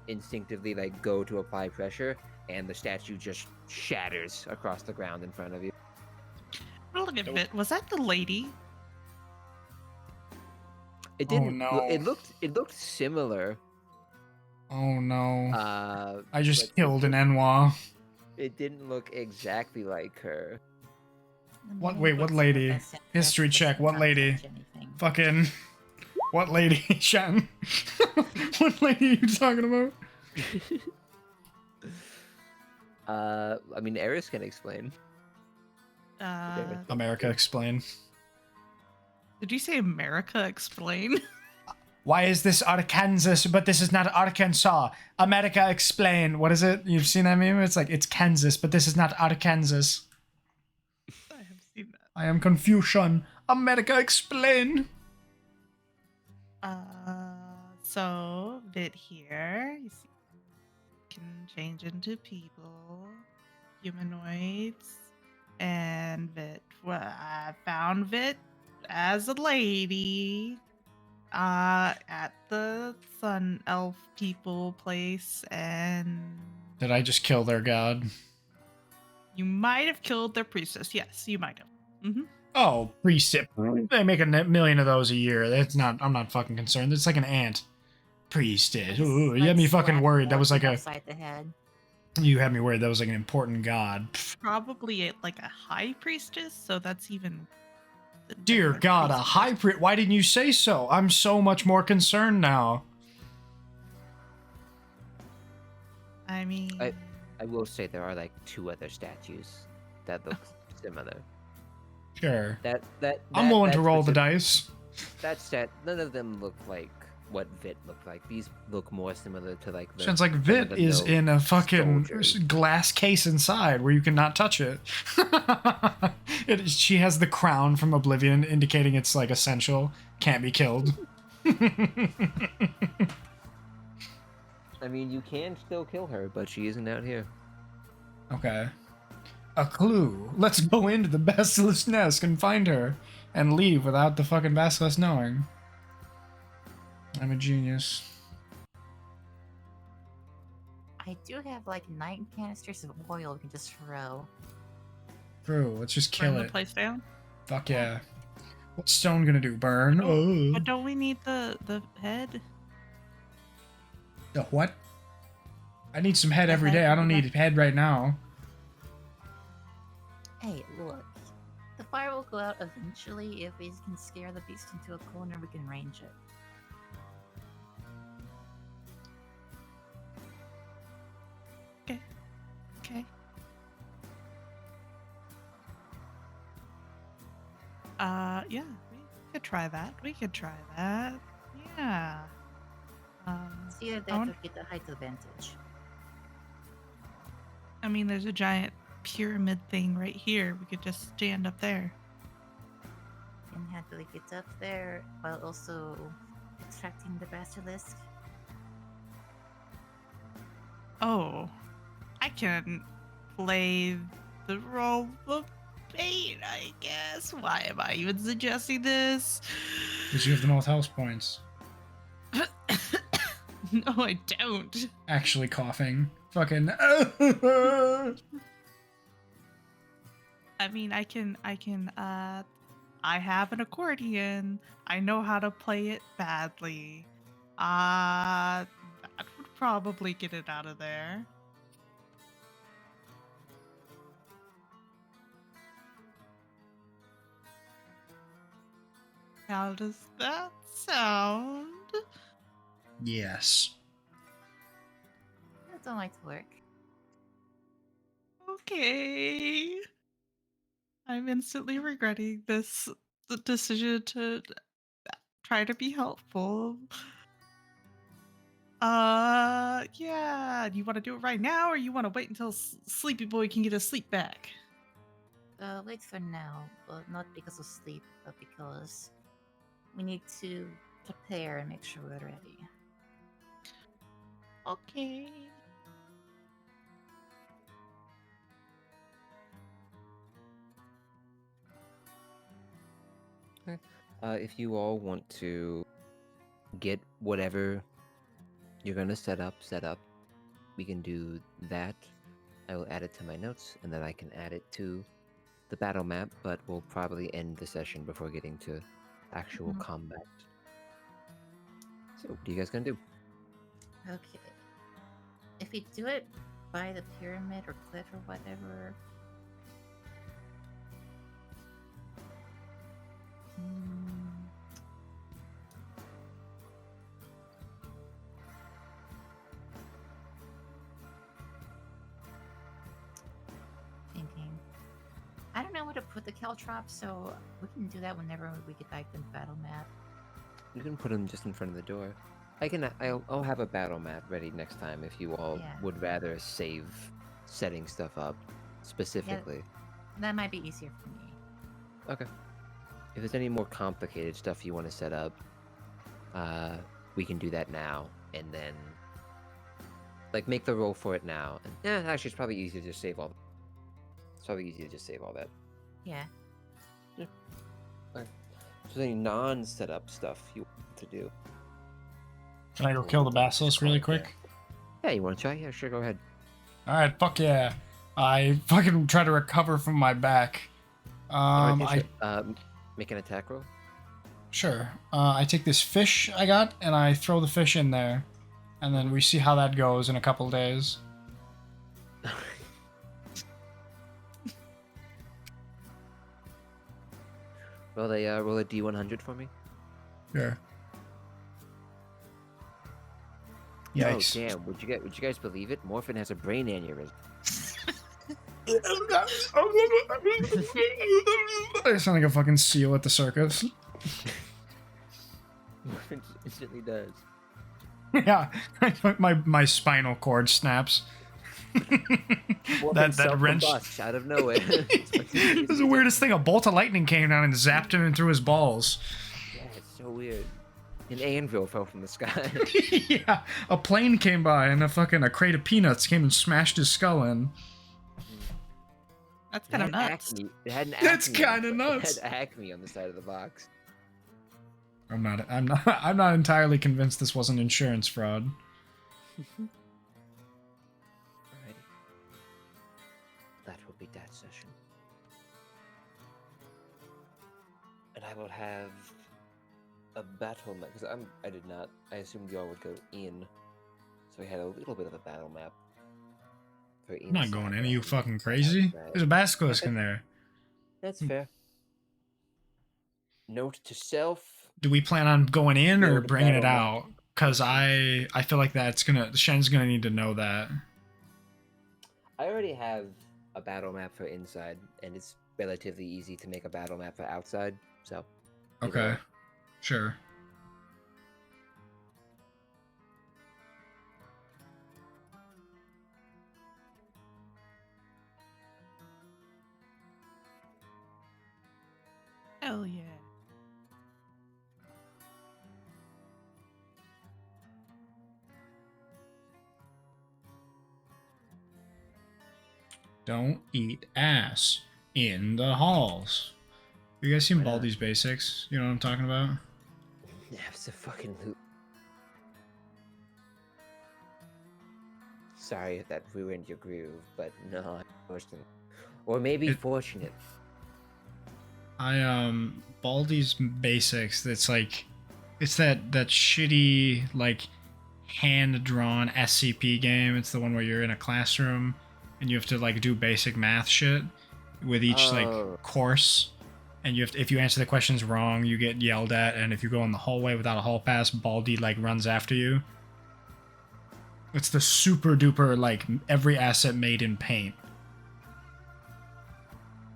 instinctively like go to apply pressure, and the statue just shatters across the ground in front of you. Look at it. Was that the lady? It Oh, didn't. no. It looked similar. Oh no. I just but killed an Enwa. it didn't look exactly like her. What? main Wait, what looks for lady? best interest History check. doesn't What not lady? touch anything. Fucking. What lady, Shen? What lady are you talking about? I mean, Eris can explain. America, explain. Did you say America? Explain. Why is this Arkansas, but this is not Arkansas? America, explain. What is it? You've seen that meme? It's like, it's Kansas, but this is not Arkansas. I have seen that. I am Confucian. America, explain. So Vit here. You see, can change into people, humanoids, and Vit. Well, I found Vit as a lady. At the Sun Elf people place, and Did I just kill their god? you might have killed their priestess. Yes, you might have. Mm-hmm. Oh, priestess. They make a million of those a year. That's not. I'm not fucking concerned. It's like an ant. Priestess. Ooh, you had me fucking worried. That was like a. upside the head. You had me worried. That was like an important god. Pfft. Probably like a high priestess, so that's even. Dear God, a high priest. Why didn't you say so? I'm so much more concerned now. I mean, I will say there are like 2 other statues that look similar. Sure. That I'm willing to that roll the specific- dice. None of them look like what Vit looked like. These look more similar to like the. Sounds like some of Vit the is gnome in a fucking soldiers. glass case inside where you cannot touch it. She has the crown from Oblivion indicating it's like essential. Can't be killed. I mean, you can still kill her, but she isn't out here. Okay. A clue. Let's go into the Basilisk Nest and find her and leave without the fucking Basilisk knowing. I'm a genius. I do have like 9 canisters of oil we can just throw. True, let's just burn kill the it. place down. Fuck yeah. What's stone gonna do? Burn? Oh. But don't we need the head? The what? I need some head The every head day. I would don't be need head right now. Hey, look. The fire will go out eventually. If we can scare the beast into a corner, we can range it. Okay. Yeah, we could try that. Yeah. See if I that want- would get the height advantage. I mean, there's a giant pyramid thing right here. We could just stand up there. And happily get up there while also attracting the basilisk. Oh, I can play the role of bait, I guess. Why am I even suggesting this? Because you have the most health points. No, I don't. Actually coughing. Fucking. I mean, I have an accordion. I know how to play it badly. That would probably get it out of there. How does that sound? Yes. That don't like to work. Okay. I'm instantly regretting the decision to try to be helpful. Yeah. Do you want to do it right now, or you want to wait until Sleepy Boy can get his sleep back? Wait for now, but not because of sleep, but because we need to prepare and make sure we're ready. Okay. If you all want to get whatever you're gonna set up, we can do that. I will add it to my notes, and then I can add it to the battle map, but we'll probably end the session before getting to actual Mhm. combat. So, what are you guys gonna do? Okay. If we do it by the pyramid or cliff or whatever. Thinking. I don't know where to put the caltrops, so we can do that whenever we get back to the battle map. You can put them just in front of the door. I'll have a battle map ready next time if you all Yeah. would rather save setting stuff up specifically. That might be easier for me. Okay. If there's any more complicated stuff you want to set up, we can do that now, and then like make the roll for it now. And actually, it's probably easier to just save all. It's probably easier to just save all that. Yeah. Okay. So any non-setup stuff you want to do? Can I go kill the basilisk really quick? Yeah, you want to try? Yeah, sure. Go ahead. Alright, fuck yeah. I fucking try to recover from my back. Alright, make an attack roll. Sure. I take this fish I got, and I throw the fish in there. And then we see how that goes in a couple days. Roll a D100 for me. Sure. Yikes. Oh damn! Would you guys believe it? Morphin has a brain aneurysm. I sound like a fucking seal at the circus. Morphin instantly does. Yeah, my spinal cord snaps. that wrench. Out of nowhere. This is the weirdest thing. A bolt of lightning came down and zapped him through his balls. Yeah, it's so weird. An anvil fell from the sky. Yeah, a plane came by and a crate of peanuts came and smashed his skull in. That's kind of nuts. It had an That's Acme kinda nuts. It had Acme on the side of the box. I'm not entirely convinced this wasn't insurance fraud. Alrighty. That will be that session. And I will have a battle map, because I assumed y'all would go in, so we had a little bit of a battle map. I'm not going in. Are you fucking crazy? There's a basilisk in there. That's fair. Note to self. Do we plan on going in or Build a bringing it battle out? Because I feel like Shen's gonna need to know that. I already have a battle map for inside, and it's relatively easy to make a battle map for outside, so. Okay. Sure. Hell yeah. Don't eat ass in the halls. You guys seen Why not? Baldi's Basics? You know what I'm talking about? Yeah, it's a fucking loot. Sorry if that ruined your groove, but no, unfortunately. Or maybe fortunate. Baldi's Basics, it's like, it's that shitty, like, hand-drawn SCP game. It's the one where you're in a classroom and you have to, like, do basic math shit with each, like, course. And you have to, if you answer the questions wrong, you get yelled at, and if you go in the hallway without a hall pass, Baldi, like, runs after you. It's the super-duper, like, every asset made in Paint.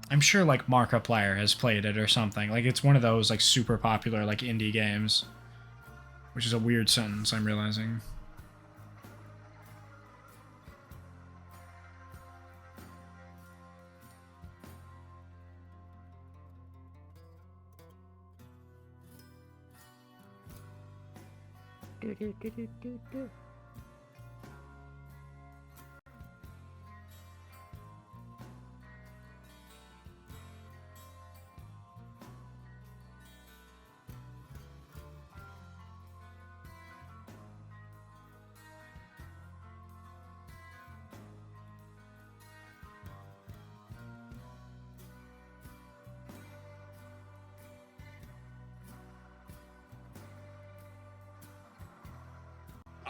I'm sure, like, Markiplier has played it or something. Like, it's one of those, like, super popular, like, indie games. Which is a weird sentence, I'm realizing.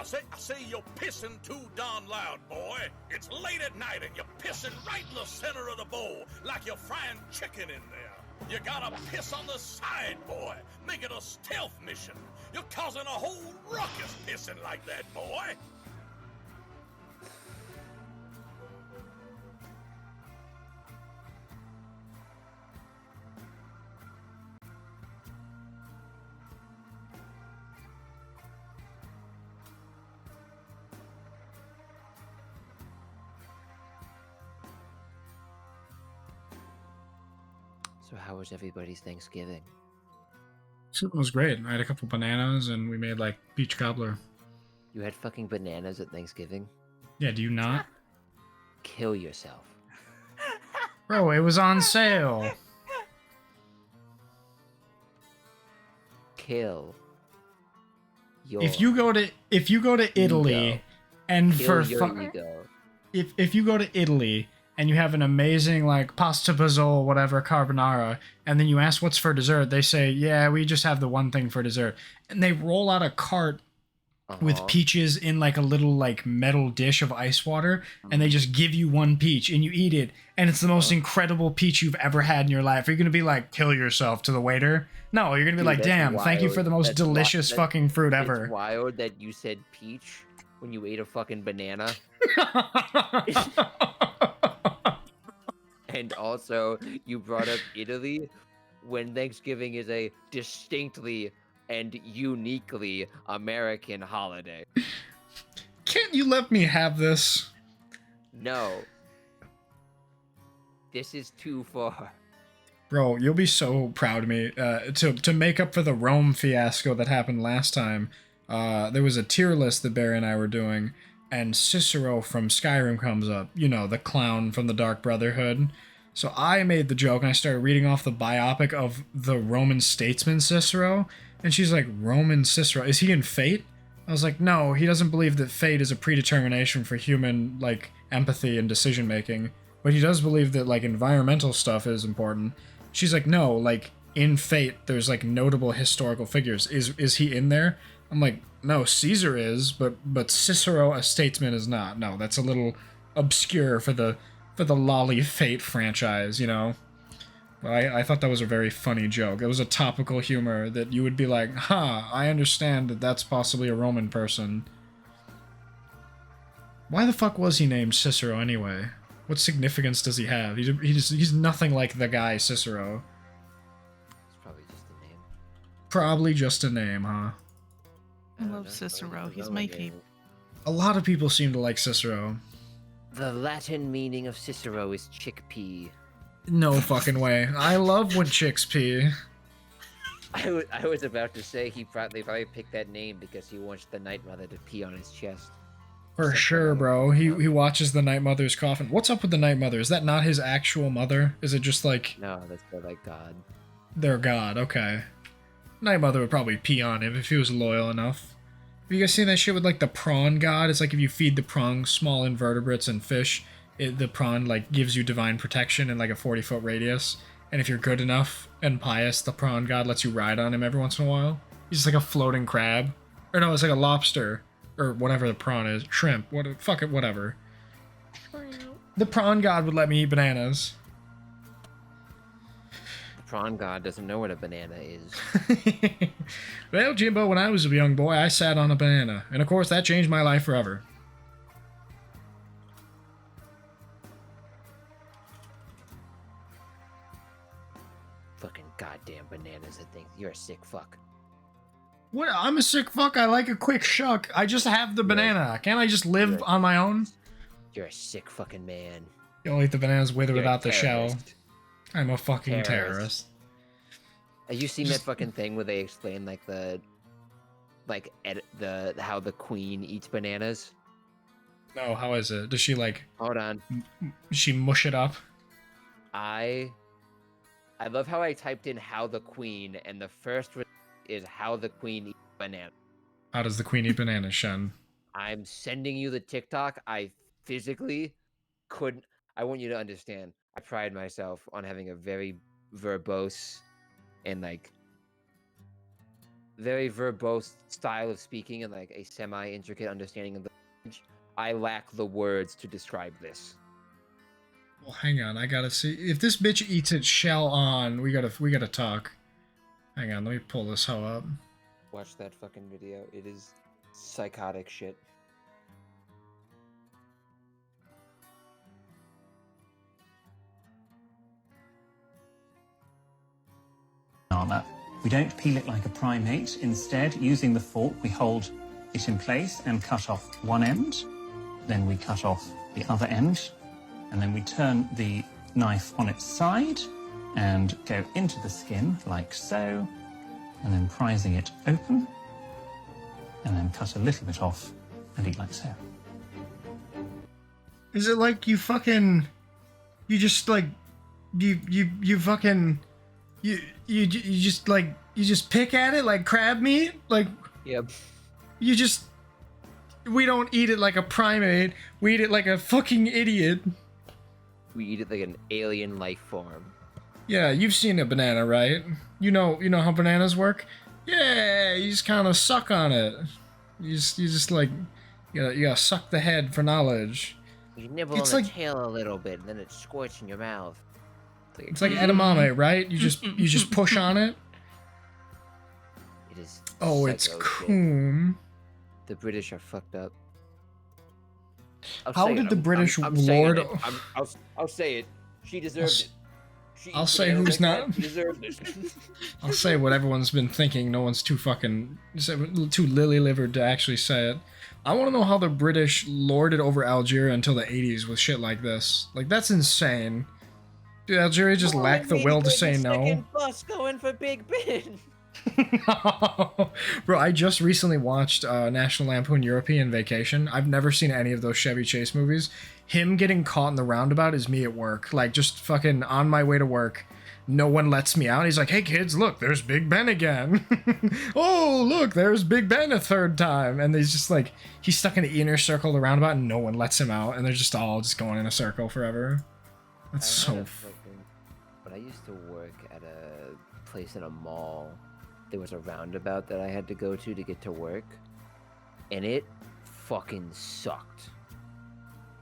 I say you're pissing too darn loud, boy. It's late at night and you're pissing right in the center of the bowl, like you're frying chicken in there. You gotta piss on the side, boy. Make it a stealth mission. You're causing a whole ruckus pissing like that, boy. So how was everybody's Thanksgiving? It was great. I had a couple bananas and we made like peach cobbler. You had fucking bananas at Thanksgiving? Yeah, do you not? Kill yourself. Bro, it was on sale. Kill. If you go to Italy Ego. and Kill for your ego. if you go to Italy and you have an amazing like pasta basil whatever carbonara and then you ask what's for dessert, they say, "Yeah, we just have the one thing for dessert." And they roll out a cart with peaches in like a little like metal dish of ice water and they just give you one peach and you eat it and it's the most incredible peach you've ever had in your life. Are you going to be like, "Kill yourself" to the waiter? No, you're going to be Dude, like, that's "Damn, thank you wild. for the most That's delicious fucking fruit ever." It's wild that you said peach when you ate a fucking banana. And also, you brought up Italy when Thanksgiving is a distinctly and uniquely American holiday. Can't you let me have this? No. This is too far. Bro, you'll be so proud of me. To make up for the Rome fiasco that happened last time, there was a tier list that Barry and I were doing, and Cicero from Skyrim comes up. You know, the clown from the Dark Brotherhood. So I made the joke, and I started reading off the biopic of the Roman statesman Cicero, and she's like, "Roman Cicero? Is he in fate?" I was like, "No, he doesn't believe that fate is a predetermination for human, like, empathy and decision-making. But he does believe that, like, environmental stuff is important." She's like, "No, like, in fate, there's, like, notable historical figures. Is he in there?" I'm like, "No, Caesar is, but Cicero, a statesman, is not. No, that's a little obscure for the lolly fate franchise, you know?" But I thought that was a very funny joke. It was a topical humor that you would be like, "Huh, I understand that that's possibly a Roman person." Why the fuck was he named Cicero anyway? What significance does he have? He's nothing like the guy Cicero. It's probably just a name. Probably just a name, huh? I love Cicero. He's my favorite. A lot of people seem to like Cicero. The Latin meaning of Cicero is chickpea. No fucking way. I love when chicks pee. I was about to say they probably picked that name because he wants the Night Mother to pee on his chest. For sure, bro. He watches the Night Mother's coffin. What's up with the Night Mother? Is that not his actual mother? Is it just like... No, that's their, like, god. Their god, okay. Night Mother would probably pee on him if he was loyal enough. Have you guys seen that shit with, like, the prawn god? It's like if you feed the prawn small invertebrates and fish, the prawn, like, gives you divine protection in, like, a 40-foot radius. And if you're good enough and pious, the prawn god lets you ride on him every once in a while. He's just like a floating crab. Or no, it's like a lobster. Or whatever the prawn is. Shrimp. Fuck it, whatever. The prawn god would let me eat bananas. The prawn god doesn't know what a banana is. Well, Jimbo, when I was a young boy, I sat on a banana. And of course, that changed my life forever. Fucking goddamn bananas, I think. You're a sick fuck. What? I'm a sick fuck. I like a quick shuck. I just have the banana. Can't I just live on my own? You're a sick fucking man. You'll eat the bananas with or You're a without the shell. terrorist. I'm a fucking Terrorist. terrorist. Have you seen that fucking thing where they explain like how the queen eats bananas? No, how is it? Does she like... Hold on. She mush it up? I love how I typed in how the queen and the first is how the queen eats banana. How does the queen eat bananas, Shen? I'm sending you the TikTok. I physically couldn't. I want you to understand. I pride myself on having a very verbose and like very verbose style of speaking and like a semi-intricate understanding of the language. I lack the words to describe this. Well, hang on. I gotta see if this bitch eats its shell on. We gotta talk. Hang on. Let me pull this hoe up. Watch that fucking video. It is psychotic shit. Banana. We don't peel it like a primate. Instead, using the fork, we hold it in place and cut off one end. Then we cut off the other end. And then we turn the knife on its side and go into the skin like so. And then prising it open. And then cut a little bit off and eat like so. Is it like you fucking, you just like, you fucking, you just like, you just pick at it like crab meat? Like, Yep. you just, we don't eat it like a primate, we eat it like a fucking idiot. We eat it like an alien life form. Yeah, you've seen a banana, right? You know how bananas work? Yeah, you just kind of suck on it. You just like, you gotta suck the head for knowledge. You nibble It's on the like- tail a little bit, and then it squirts in your mouth. It's like edamame, right? You just push on it. It is. Oh, it's psycho shit. cool. The British are fucked up. How did the British lord- I'll say it. She deserved it. She I'll eats say bananas who's like that, not- She deserved it. I'll say what everyone's been thinking. No one's too too lily-livered to actually say it. I want to know how the British lorded over Algeria until the 80s with shit like this. Like, that's insane. Dude, Algeria just lacked the will to say no. Bus going for Big Ben. Bro, I just recently watched National Lampoon European Vacation. I've never seen any of those Chevy Chase movies. Him getting caught in the roundabout is me at work. Like, just fucking on my way to work. No one lets me out. He's like, hey kids, look, there's Big Ben again. Oh, look, there's Big Ben a third time. And he's just like, he's stuck in the inner circle of the roundabout and no one lets him out. And they're just all just going in a circle forever. That's so... When I used to work at a place in a mall, there was a roundabout that I had to go to get to work, and it fucking sucked.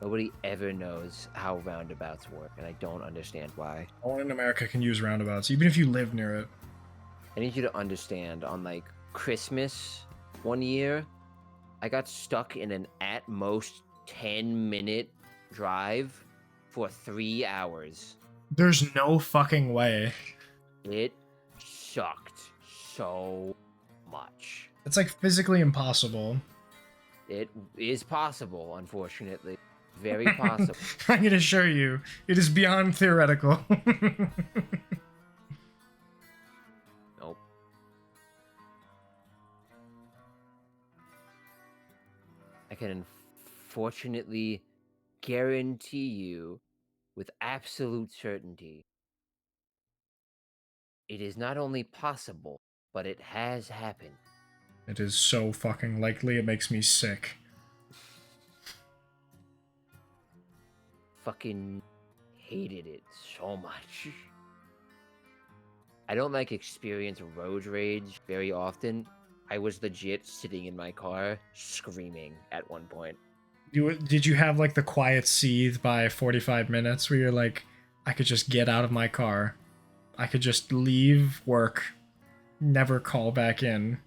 Nobody ever knows how roundabouts work, and I don't understand why. No one in America can use roundabouts, even if you live near it. I need you to understand, on like Christmas one year, I got stuck in an at most 10-minute drive for 3 hours. There's no fucking way. It sucked so much. It's like physically impossible. It is possible, unfortunately. Very possible. I can assure you, it is beyond theoretical. Nope. I can unfortunately guarantee you with absolute certainty it is not only possible, but it has happened. It is so fucking likely, it makes me sick. Fucking hated it so much. I don't like experience road rage very often. I was legit sitting in my car screaming at one point. Did you have like the quiet seethe by 45 minutes where you're like, I could just get out of my car. I could just leave work, never call back in.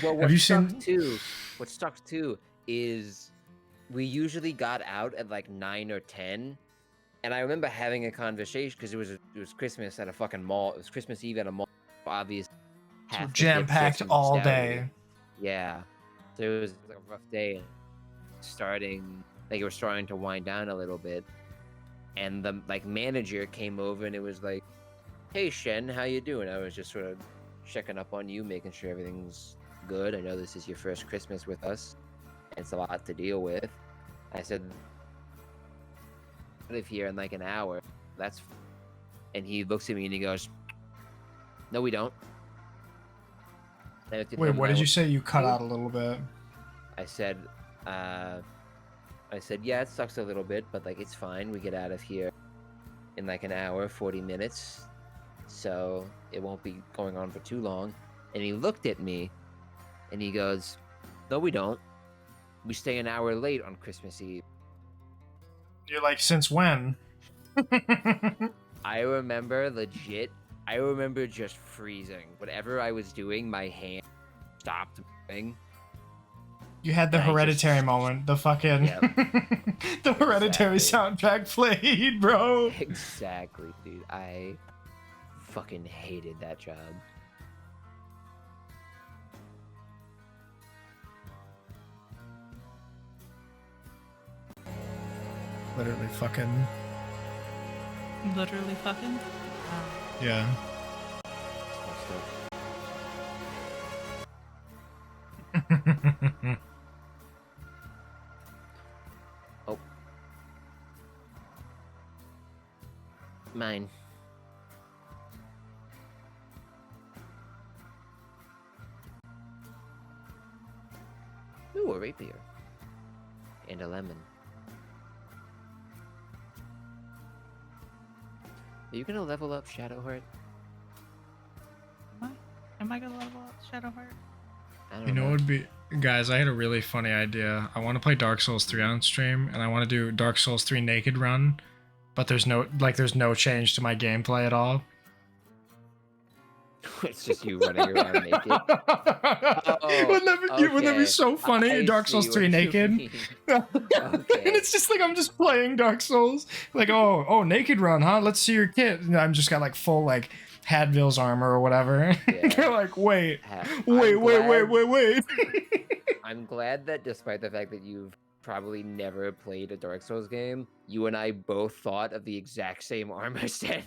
Well, Have you seen... What sucked too is we usually got out at like 9 or 10, and I remember having a conversation because it was Christmas at a fucking mall. It was Christmas Eve at a mall. Obvious, So jam-packed all day. Yeah, so it was like a rough day. Starting, like it was starting to wind down a little bit, and the like manager came over and it was like, "Hey Shen, how you doing?" I was just sort of checking up on you, making sure everything's good. I know this is your first Christmas with us. It's a lot to deal with. I said, I live here in like an hour. And he looks at me and he goes, "No, we don't." Wait, what did you say? You cut out a little bit. I said, yeah, it sucks a little bit, but like it's fine. We get out of here in like an hour, 40 minutes. So it won't be going on for too long. And he looked at me, and he goes, "No, we don't. We stay an hour late on Christmas Eve." You're like, since when? I remember legit. I remember just freezing. Whatever I was doing, my hand stopped moving. You had the And I Hereditary just- moment. The fucking Yep. the Hereditary Exactly. soundtrack played, bro. Exactly, dude. I fucking hated that job. Literally fucking Literally fucking. yeah. Oh. Mine. Ooh, a rapier. And a lemon. Are you gonna level up Shadowheart? Am I gonna level up Shadowheart? I don't You know what would be, guys, I had a really funny idea. I want to play Dark Souls 3 on stream, and I want to do Dark Souls 3 naked run, but there's no change to my gameplay at all. It's just you running around naked. Wouldn't that be okay. so funny? I Dark Souls see 3 what you naked. mean. And it's just like I'm just playing Dark Souls. Like, oh, naked run, huh? Let's see your kit. And I'm just got like full like Hadville's armor or whatever. Yeah. They're like, wait. I'm I'm glad that despite the fact that you've probably never played a Dark Souls game, you and I both thought of the exact same armor set.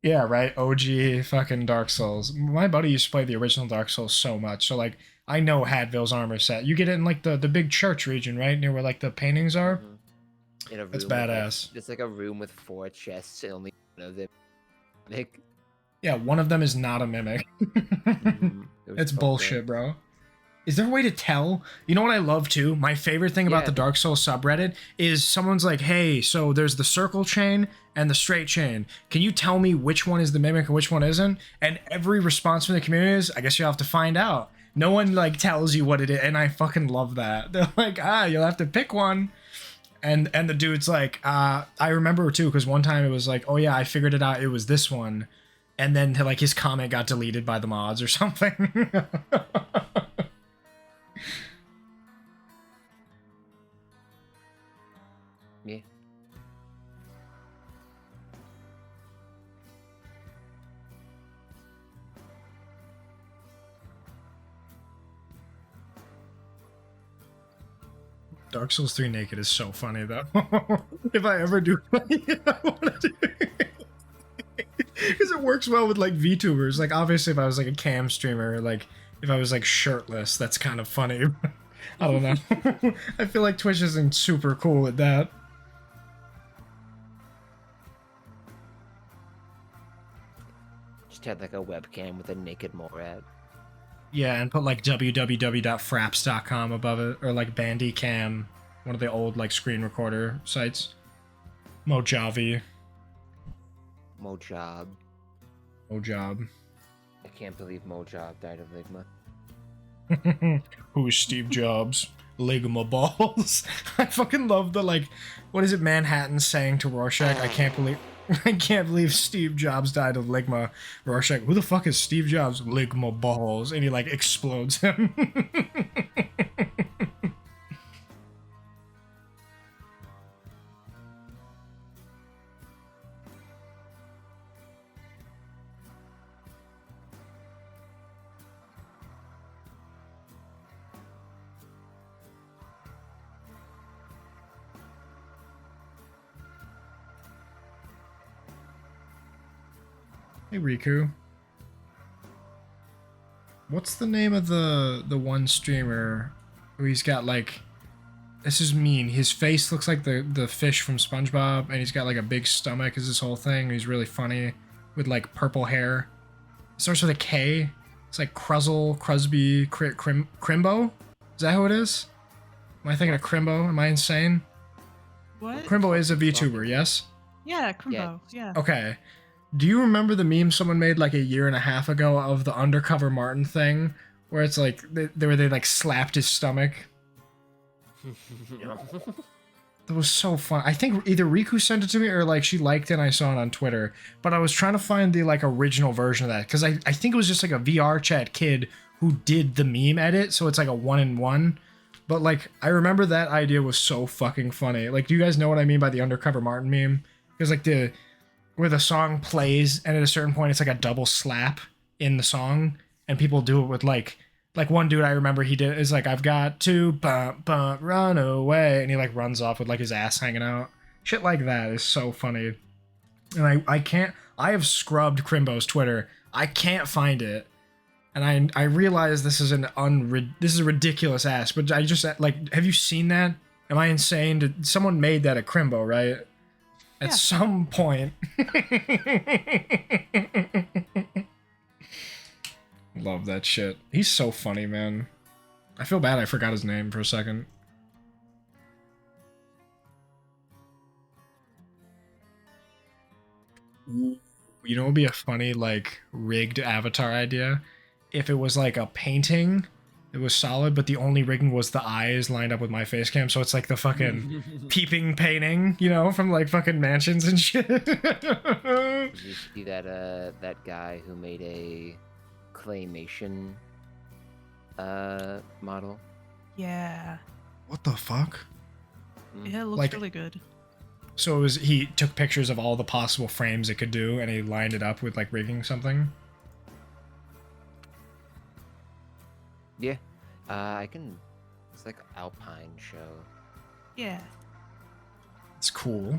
Yeah, right. OG fucking Dark Souls. My buddy used to play the original Dark Souls so much, so like I know Hadville's armor set. You get it in like the big church region, right near where like the paintings are. In a room That's with, like- badass. It's like a room with 4 chests and only one of them. Like, Yeah, one of them is not a mimic. It's bullshit, bro. Is there a way to tell? You know what I love too? My favorite thing about Yeah. the Dark Souls subreddit is someone's like, hey, so there's the circle chain and the straight chain. Can you tell me which one is the mimic and which one isn't? And every response from the community is, I guess you'll have to find out. No one like tells you what it is, and I fucking love that. They're like, you'll have to pick one. And the dude's like, I remember too, because one time it was like, oh yeah, I figured it out, it was this one. And then like his comment got deleted by the mods or something. Yeah. Dark Souls 3 naked is so funny though. If I ever do play it, I want to do it. Because it works well with like VTubers. Like obviously if I was like a cam streamer, like if I was like shirtless, that's kind of funny. I don't know. I feel like Twitch isn't super cool with that. Just had like a webcam with a naked Morad. Yeah, and put like www.fraps.com above it, or like Bandicam, one of the old like screen recorder sites. Mojave. Mojab. Mojab. I can't believe Mojab died of Ligma. Who's Steve Jobs? Ligma balls. I fucking love the like, what is it Manhattan saying to Rorschach? I can't believe Steve Jobs died of Ligma. Rorschach, who the fuck is Steve Jobs? Ligma balls. And he like explodes him. Hey Riku. What's the name of the one streamer who he's got like, this is mean, his face looks like the fish from SpongeBob, and he's got like a big stomach is this whole thing, and he's really funny with like purple hair. It starts with a K. It's like Cruzzle, Crusby, Crimbo? Is that who it is? Am I thinking of Crimbo? Am I insane? What? Crimbo is a VTuber, yes? Yeah, Crimbo. Yeah. Okay. Do you remember the meme someone made like a year and a half ago of the undercover Martin thing, where it's like they like slapped his stomach? That was so fun. I think either Riku sent it to me or like she liked it and I saw it on Twitter. But I was trying to find the like original version of that because I think it was just like a VR chat kid who did the meme edit, so it's like a 1-in-1. But like I remember that idea was so fucking funny. Like, do you guys know what I mean by the undercover Martin meme? Because like the where the song plays and at a certain point it's like a double slap in the song and people do it with like one dude I remember he did is like I've got to bump bump run away and he like runs off with like his ass hanging out. Shit like that is so funny. And I can't I have scrubbed Crimbo's Twitter. I can't find it. And I realize this is this is a ridiculous ass, but I just like have you seen that? Am I insane? Someone made that at Crimbo, right? At some point. Love that shit. He's so funny, man. I feel bad I forgot his name for a second. You know what would be a funny, like, rigged avatar idea? If it was like a painting, it was solid, but the only rigging was the eyes lined up with my face cam, so it's like the fucking peeping painting, you know, from like fucking mansions and shit. Did you see that that guy who made a claymation model? Yeah. What the fuck? Yeah, it looks Like- really good. So it was he took pictures of all the possible frames it could do, and he lined it up with like rigging something. Yeah. I can. It's like Alpine show. Yeah. It's cool.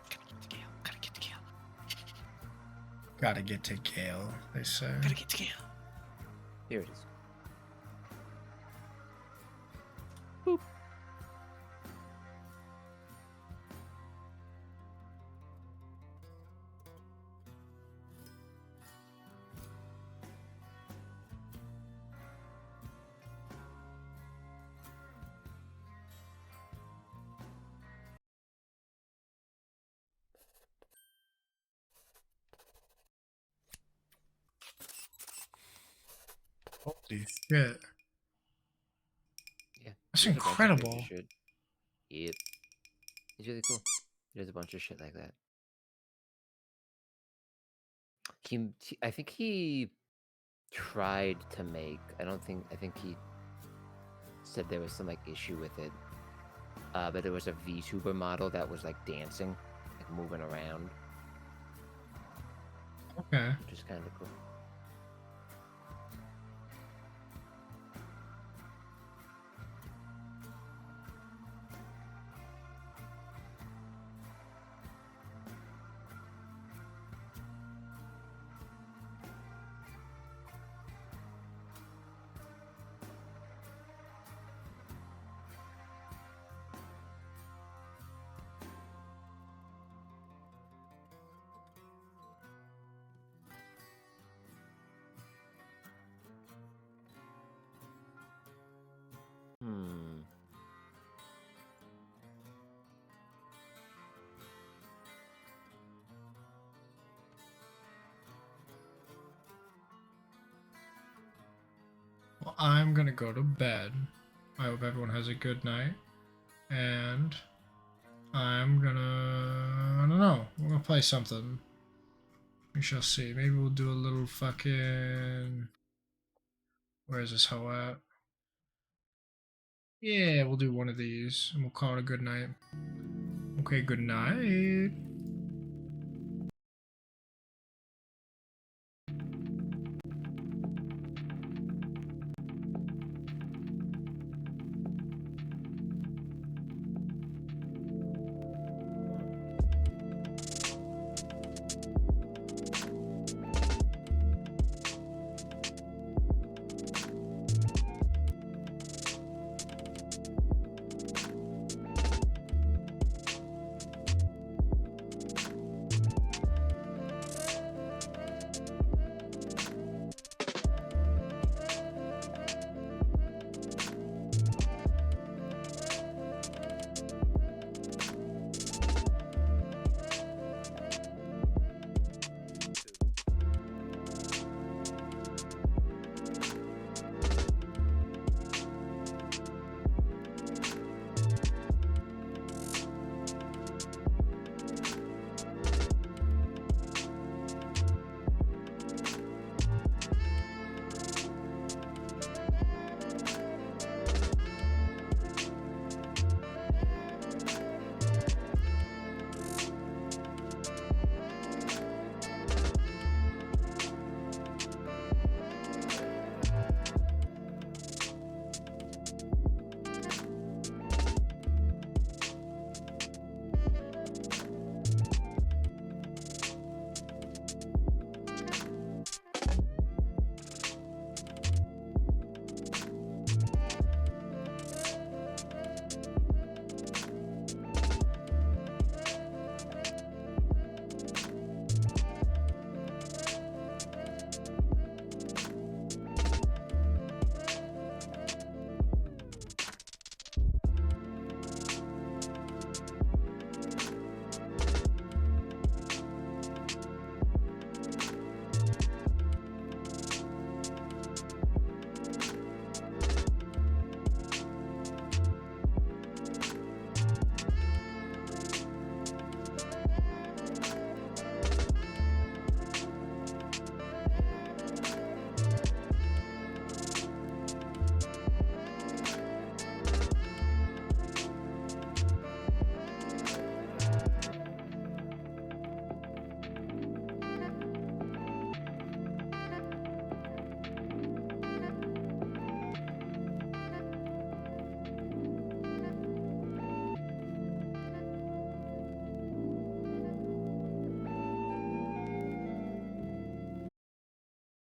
Gotta get to Gale. Gotta get to Gale, they say. Gotta get to Gale. Here it is. Holy shit. Yeah. That's there's a bunch of incredible. crazy shit. Yep. It's really cool. There's a bunch of shit like that. I think he tried to make. I think he said there was some like issue with it. But there was a VTuber model that was like dancing, like moving around, Okay. which is kind of cool. Hmm. Well, I'm gonna go to bed. I hope everyone has a good night. And I'm gonna... I don't know. We're gonna play something. We shall see. Maybe we'll do a little fucking... Where is this hoe at? Yeah, we'll do one of these. And we'll call it a good night. Okay, good night.